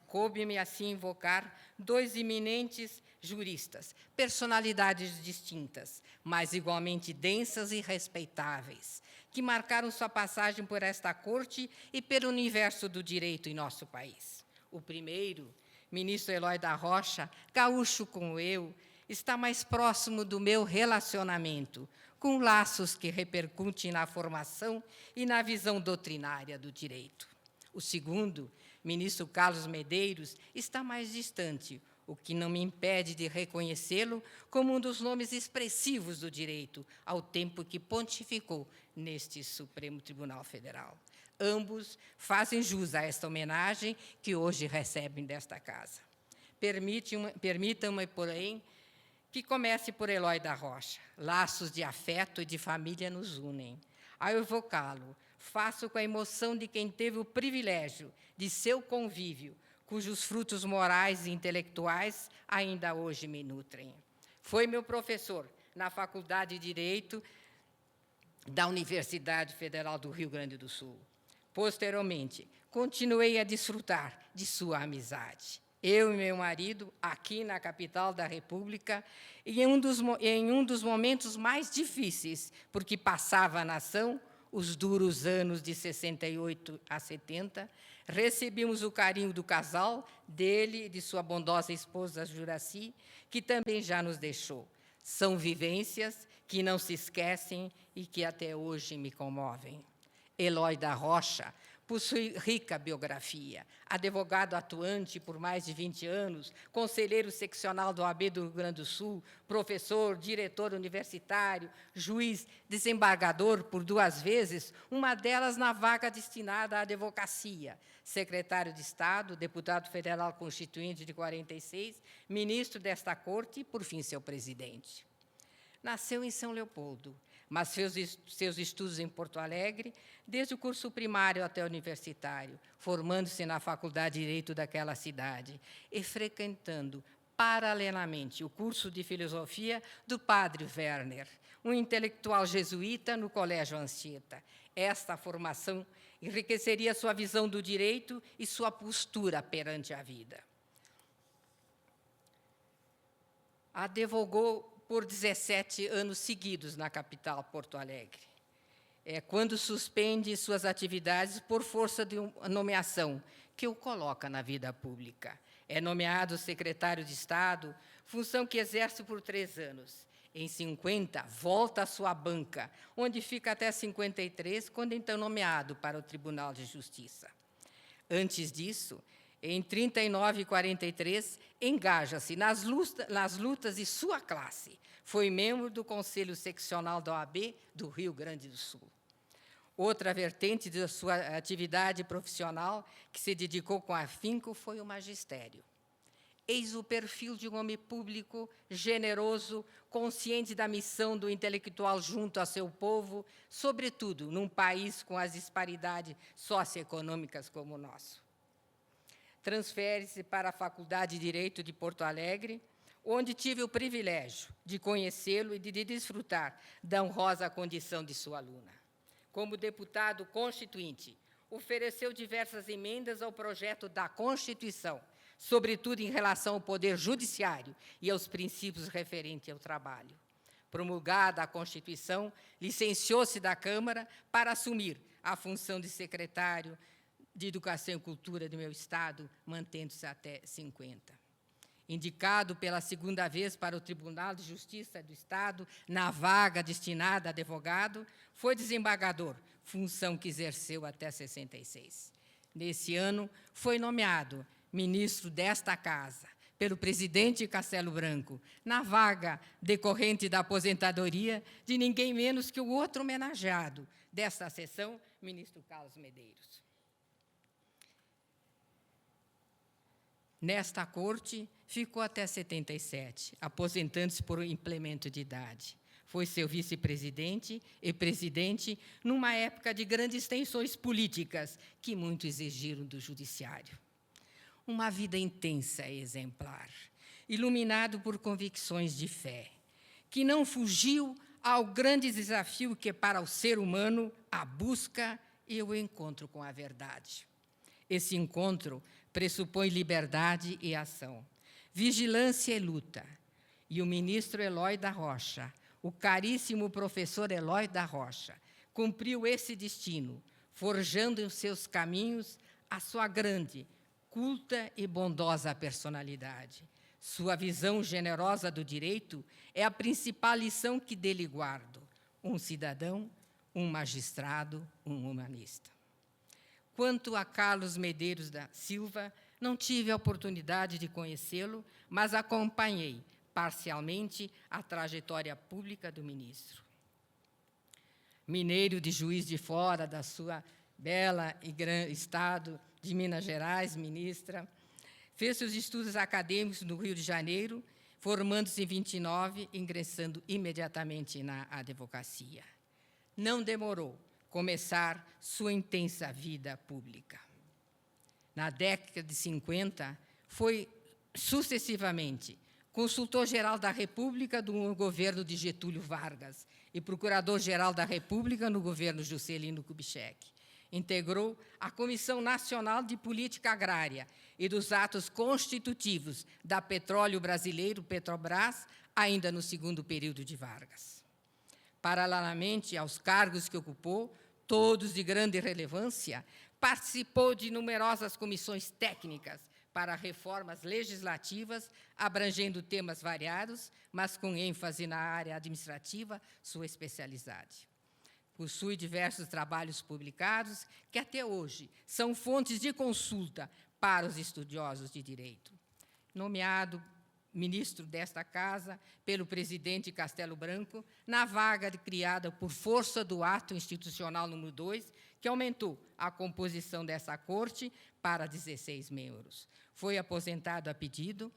Coube-me assim invocar dois eminentes juristas, personalidades distintas, mas igualmente densas e respeitáveis, que marcaram sua passagem por esta corte e pelo universo do direito em nosso país. O primeiro, ministro Eloy da Rocha, gaúcho como eu, está mais próximo do meu relacionamento, com laços que repercutem na formação e na visão doutrinária do direito. O segundo, ministro Carlos Medeiros, está mais distante, o que não me impede de reconhecê-lo como um dos nomes expressivos do direito, ao tempo que pontificou neste Supremo Tribunal Federal. Ambos fazem jus a esta homenagem que hoje recebem desta casa. Permitam-me, porém, que comece por Eloy da Rocha. Laços de afeto e de família nos unem. Ao evocá-lo, faço com a emoção de quem teve o privilégio de seu convívio, cujos frutos morais e intelectuais ainda hoje me nutrem. Foi meu professor na Faculdade de Direito da Universidade Federal do Rio Grande do Sul. Posteriormente, continuei a desfrutar de sua amizade. Eu e meu marido, aqui na capital da República, e em um dos momentos mais difíceis, porque passava a nação, os duros anos de 68 a 70, recebemos o carinho do casal, dele e de sua bondosa esposa Juraci, que também já nos deixou. São vivências que não se esquecem e que até hoje me comovem. Eloy da Rocha Possui rica biografia. Advogado atuante por mais de 20 anos, conselheiro seccional do OAB do Rio Grande do Sul, professor, diretor universitário, juiz, desembargador por 2 vezes, uma delas na vaga destinada à advocacia, secretário de Estado, deputado federal constituinte de 46, ministro desta corte e, por fim, seu presidente. Nasceu em São Leopoldo, mas fez seus estudos em Porto Alegre, desde o curso primário até o universitário, formando-se na Faculdade de Direito daquela cidade e frequentando, paralelamente, o curso de Filosofia do padre Werner, um intelectual jesuíta no Colégio Anchieta. Esta formação enriqueceria sua visão do direito e sua postura perante a vida. Advogou por 17 anos seguidos na capital, Porto Alegre. Quando suspende suas atividades por força de uma nomeação que o coloca na vida pública. É nomeado secretário de Estado, função que exerce por 3 anos. Em 50, volta à sua banca, onde fica até 53, quando então nomeado para o Tribunal de Justiça. Antes disso, em 39 e 43, engaja-se nas lutas de sua classe. Foi membro do Conselho Seccional da OAB do Rio Grande do Sul. Outra vertente de sua atividade profissional, que se dedicou com afinco, foi o magistério. Eis o perfil de um homem público, generoso, consciente da missão do intelectual junto a seu povo, sobretudo num país com as disparidades socioeconômicas como o nosso. Transfere-se para a Faculdade de Direito de Porto Alegre, onde tive o privilégio de conhecê-lo e de desfrutar da honrosa condição de sua aluna. Como deputado constituinte, ofereceu diversas emendas ao projeto da Constituição, sobretudo em relação ao Poder Judiciário e aos princípios referentes ao trabalho. Promulgada a Constituição, licenciou-se da Câmara para assumir a função de secretário de Educação e Cultura do meu Estado, mantendo-se até 50. Indicado pela 2ª vez para o Tribunal de Justiça do Estado, na vaga destinada a advogado, foi desembargador, função que exerceu até 66. Nesse ano, foi nomeado ministro desta Casa, pelo presidente Castelo Branco, na vaga decorrente da aposentadoria de ninguém menos que o outro homenageado desta sessão, ministro Carlos Medeiros. Nesta corte, ficou até 77, aposentando-se por implemento de idade. Foi seu vice-presidente e presidente numa época de grandes tensões políticas que muito exigiram do judiciário. Uma vida intensa e exemplar, iluminado por convicções de fé, que não fugiu ao grande desafio que, para o ser humano, a busca e o encontro com a verdade. Esse encontro pressupõe liberdade e ação, vigilância e luta. E o ministro Eloy da Rocha, o caríssimo professor Eloy da Rocha, cumpriu esse destino, forjando em seus caminhos a sua grande, culta e bondosa personalidade. Sua visão generosa do direito é a principal lição que dele guardo: um cidadão, um magistrado, um humanista. Quanto a Carlos Medeiros da Silva, não tive a oportunidade de conhecê-lo, mas acompanhei parcialmente a trajetória pública do ministro. Mineiro de Juiz de Fora, da sua bela e grande estado de Minas Gerais, ministra, fez seus estudos acadêmicos no Rio de Janeiro, formando-se em 29, ingressando imediatamente na advocacia. Não demorou começar sua intensa vida pública. Na década de 50, foi sucessivamente consultor-geral da República no governo de Getúlio Vargas e procurador-geral da República no governo Juscelino Kubitschek. Integrou a Comissão Nacional de Política Agrária e dos atos constitutivos da Petróleo Brasileiro, Petrobras, ainda no 2º período de Vargas. Paralelamente aos cargos que ocupou, todos de grande relevância, participou de numerosas comissões técnicas para reformas legislativas, abrangendo temas variados, mas com ênfase na área administrativa, sua especialidade. Possui diversos trabalhos publicados que, até hoje, são fontes de consulta para os estudiosos de direito. Nomeado ministro desta Casa pelo presidente Castelo Branco, na vaga criada por força do ato institucional número 2, que aumentou a composição dessa corte para 16 membros. Foi aposentado a pedido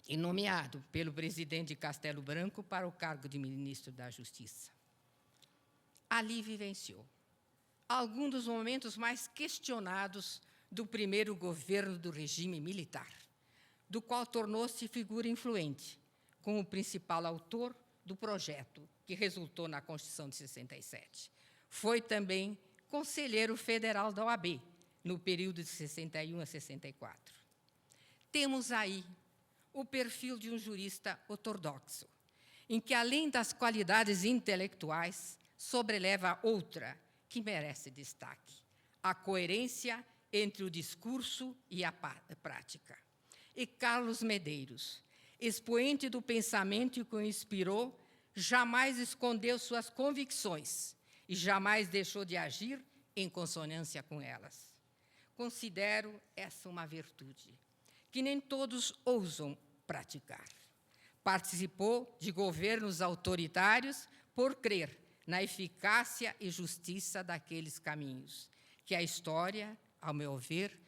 e nomeado pelo presidente Castelo Branco para o cargo de ministro da Justiça. Ali vivenciou alguns dos momentos mais questionados do primeiro governo do regime militar, do qual tornou-se figura influente, como o principal autor do projeto que resultou na Constituição de 67. Foi também conselheiro federal da OAB, no período de 61 a 64. Temos aí o perfil de um jurista ortodoxo, em que, além das qualidades intelectuais, sobreleva outra que merece destaque: a coerência entre o discurso e a prática. E Carlos Medeiros, expoente do pensamento que o inspirou, jamais escondeu suas convicções e jamais deixou de agir em consonância com elas. Considero essa uma virtude que nem todos ousam praticar. Participou de governos autoritários por crer na eficácia e justiça daqueles caminhos que a história, ao meu ver,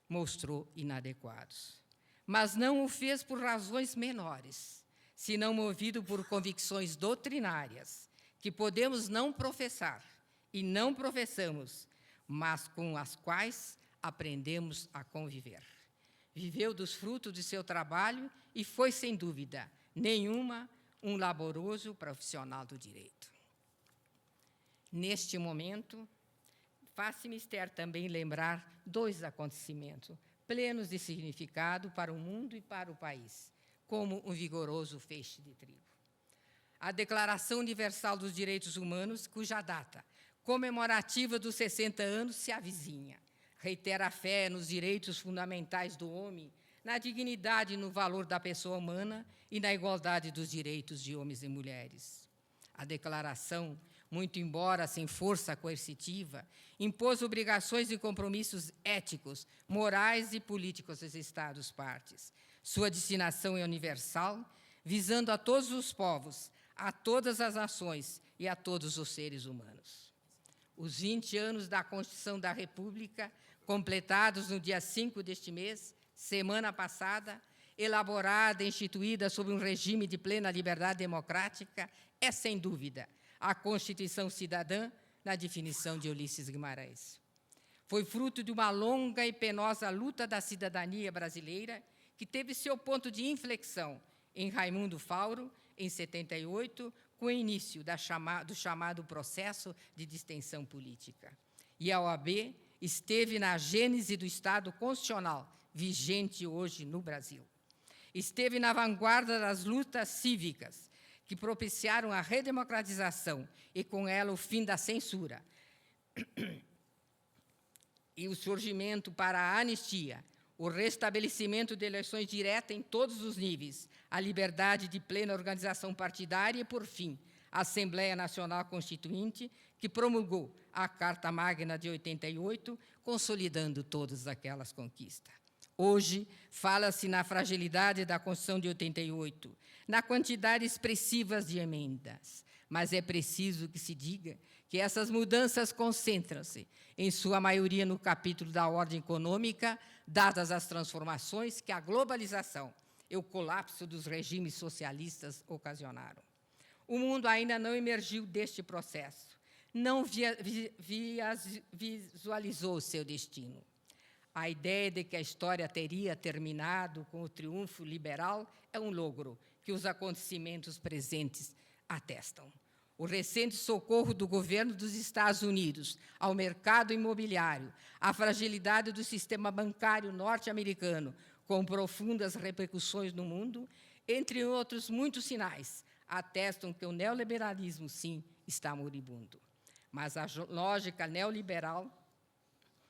mostrou inadequados. Mas não o fez por razões menores, senão movido por convicções doutrinárias, que podemos não professar e não professamos, mas com as quais aprendemos a conviver. Viveu dos frutos de seu trabalho e foi, sem dúvida nenhuma, um laboroso profissional do direito. Neste momento, faz-se mister também lembrar 2 acontecimentos plenos de significado para o mundo e para o país, como um vigoroso feixe de trigo. A Declaração Universal dos Direitos Humanos, cuja data comemorativa dos 60 anos se avizinha, reitera a fé nos direitos fundamentais do homem, na dignidade e no valor da pessoa humana e na igualdade dos direitos de homens e mulheres. A declaração, muito embora sem força coercitiva, impôs obrigações e compromissos éticos, morais e políticos aos Estados-partes. Sua destinação é universal, visando a todos os povos, a todas as nações e a todos os seres humanos. Os 20 anos da Constituição da República, completados no dia 5 deste mês, semana passada, elaborada e instituída sob um regime de plena liberdade democrática, é, sem dúvida, a Constituição Cidadã, na definição de Ulisses Guimarães. Foi fruto de uma longa e penosa luta da cidadania brasileira, que teve seu ponto de inflexão em Raimundo Fauro, em 78, com o início do chamado processo de distensão política. E a OAB esteve na gênese do Estado constitucional, vigente hoje no Brasil. Esteve na vanguarda das lutas cívicas, que propiciaram a redemocratização e, com ela, o fim da censura e o surgimento para a anistia, o restabelecimento de eleições diretas em todos os níveis, a liberdade de plena organização partidária e, por fim, a Assembleia Nacional Constituinte, que promulgou a Carta Magna de 88, consolidando todas aquelas conquistas. Hoje, fala-se na fragilidade da Constituição de 88, na quantidade expressiva de emendas, mas é preciso que se diga que essas mudanças concentram-se, em sua maioria, no capítulo da ordem econômica, dadas as transformações que a globalização e o colapso dos regimes socialistas ocasionaram. O mundo ainda não emergiu deste processo, não visualizou o seu destino. A ideia de que a história teria terminado com o triunfo liberal é um logro que os acontecimentos presentes atestam. O recente socorro do governo dos Estados Unidos ao mercado imobiliário, a fragilidade do sistema bancário norte-americano, com profundas repercussões no mundo, entre outros muitos sinais, atestam que o neoliberalismo, sim, está moribundo. Mas a lógica neoliberal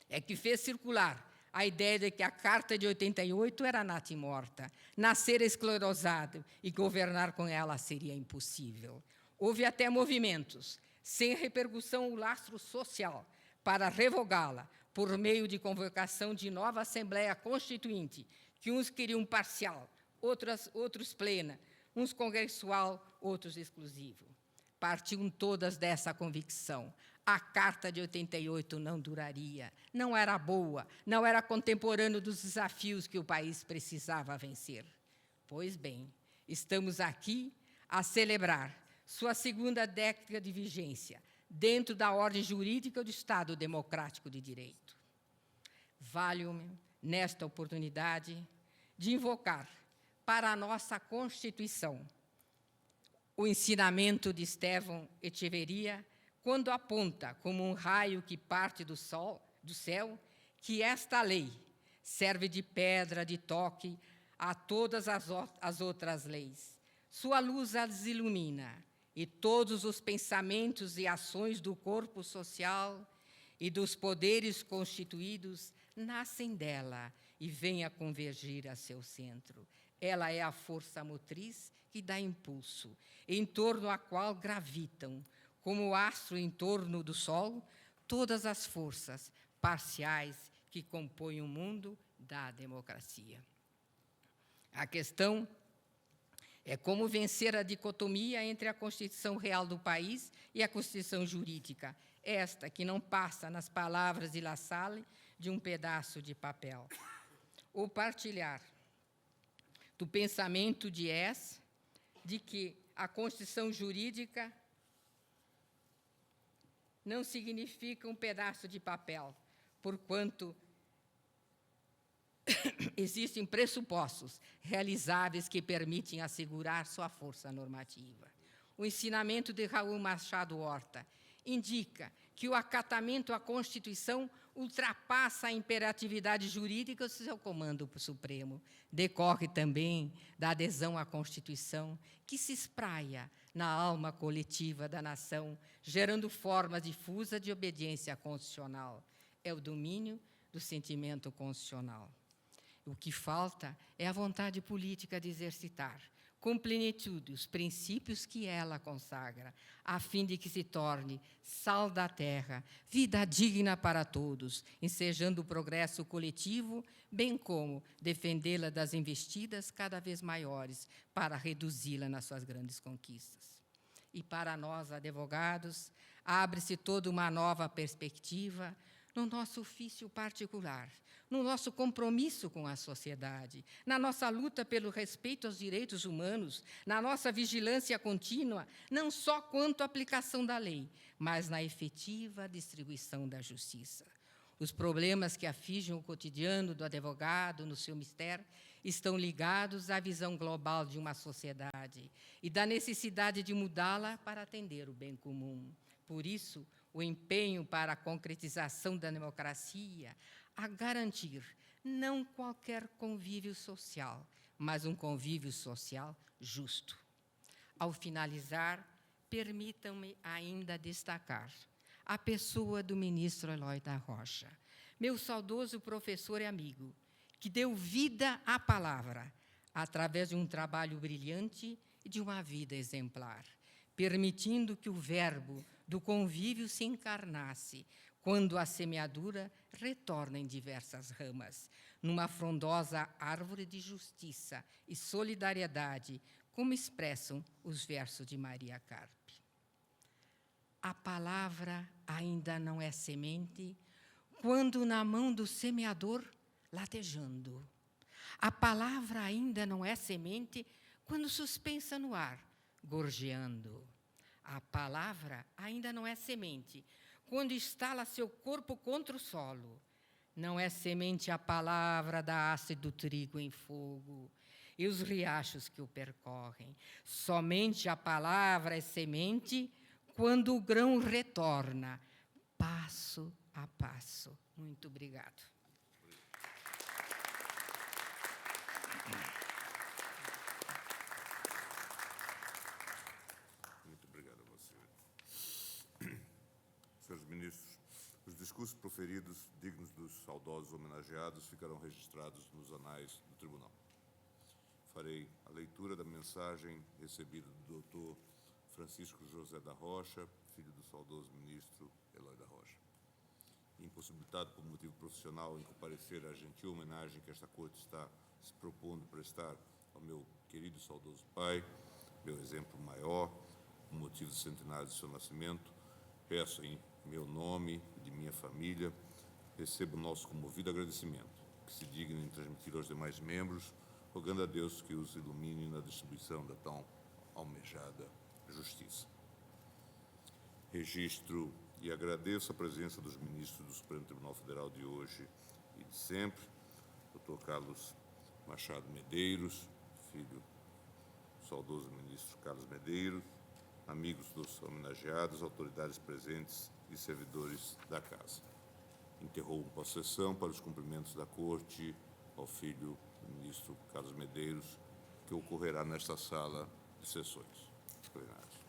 é que fez circular a ideia de que a Carta de 88 era natimorta, nascer esclerosado e governar com ela seria impossível. Houve até movimentos, sem repercussão o lastro social, para revogá-la por meio de convocação de nova Assembleia Constituinte, que uns queriam parcial, outros plena, uns congressual, outros exclusivo. Partiam todas dessa convicção. A Carta de 88 não duraria, não era boa, não era contemporâneo dos desafios que o país precisava vencer. Pois bem, estamos aqui a celebrar sua segunda década de vigência, dentro da ordem jurídica do Estado Democrático de Direito. Valho-me, nesta oportunidade, de invocar para a nossa Constituição o ensinamento de Estevão Echeverria, quando aponta, como um raio que parte do céu, que esta lei serve de pedra de toque a todas as outras leis. Sua luz as ilumina, e todos os pensamentos e ações do corpo social e dos poderes constituídos nascem dela e vêm a convergir a seu centro. Ela é a força motriz que dá impulso, em torno à qual gravitam, como o astro em torno do Sol, todas as forças parciais que compõem o mundo da democracia. A questão é como vencer a dicotomia entre a Constituição real do país e a Constituição jurídica, esta que não passa nas palavras de La Salle de um pedaço de papel. Ou partilhar do pensamento de Hess, de que a Constituição jurídica não significa um pedaço de papel, porquanto existem pressupostos realizáveis que permitem assegurar sua força normativa. O ensinamento de Raul Machado Horta indica que o acatamento à Constituição ultrapassa a imperatividade jurídica do seu comando supremo. Decorre também da adesão à Constituição, que se espraia na alma coletiva da nação, gerando formas difusas de obediência constitucional. É o domínio do sentimento constitucional. O que falta é a vontade política de exercitar, com plenitude, os princípios que ela consagra, a fim de que se torne sal da terra, vida digna para todos, ensejando o progresso coletivo, bem como defendê-la das investidas cada vez maiores, para reduzi-la nas suas grandes conquistas. E para nós, advogados, abre-se toda uma nova perspectiva no nosso ofício particular, no nosso compromisso com a sociedade, na nossa luta pelo respeito aos direitos humanos, na nossa vigilância contínua, não só quanto à aplicação da lei, mas na efetiva distribuição da justiça. Os problemas que afligem o cotidiano do advogado no seu mistério estão ligados à visão global de uma sociedade e da necessidade de mudá-la para atender o bem comum. Por isso, o empenho para a concretização da democracia, a garantir não qualquer convívio social, mas um convívio social justo. Ao finalizar, permitam-me ainda destacar a pessoa do ministro Eloy da Rocha, meu saudoso professor e amigo, que deu vida à palavra, através de um trabalho brilhante e de uma vida exemplar, permitindo que o verbo do convívio se encarnasse, quando a semeadura retorna em diversas ramas, numa frondosa árvore de justiça e solidariedade, como expressam os versos de Maria Carpe. A palavra ainda não é semente, quando na mão do semeador latejando. A palavra ainda não é semente, quando suspensa no ar, gorjeando. A palavra ainda não é semente, quando estala seu corpo contra o solo. Não é semente a palavra da haste do trigo em fogo e os riachos que o percorrem. Somente a palavra é semente quando o grão retorna, passo a passo. Muito obrigado. Muito obrigado a você. Senhores ministros, os discursos proferidos, dignos dos saudosos homenageados, ficarão registrados nos anais do Tribunal. Farei a leitura da mensagem recebida do Dr. Francisco José da Rocha, filho do saudoso ministro Eloy da Rocha. Impossibilitado por motivo profissional em comparecer à gentil homenagem que esta Corte está se propondo prestar ao meu querido e saudoso pai, meu exemplo maior, o motivo do centenário de seu nascimento, peço em meu nome e de minha família, recebo o nosso comovido agradecimento, que se dignem em transmitir aos demais membros, rogando a Deus que os ilumine na distribuição da tão almejada justiça. Registro e agradeço a presença dos ministros do Supremo Tribunal Federal de hoje e de sempre, Dr. Carlos Machado Medeiros, filho do saudoso ministro Carlos Medeiros, amigos dos homenageados, autoridades presentes e servidores da Casa. Interrompo a sessão para os cumprimentos da Corte ao filho do ministro Carlos Medeiros, que ocorrerá nesta sala de sessões plenárias.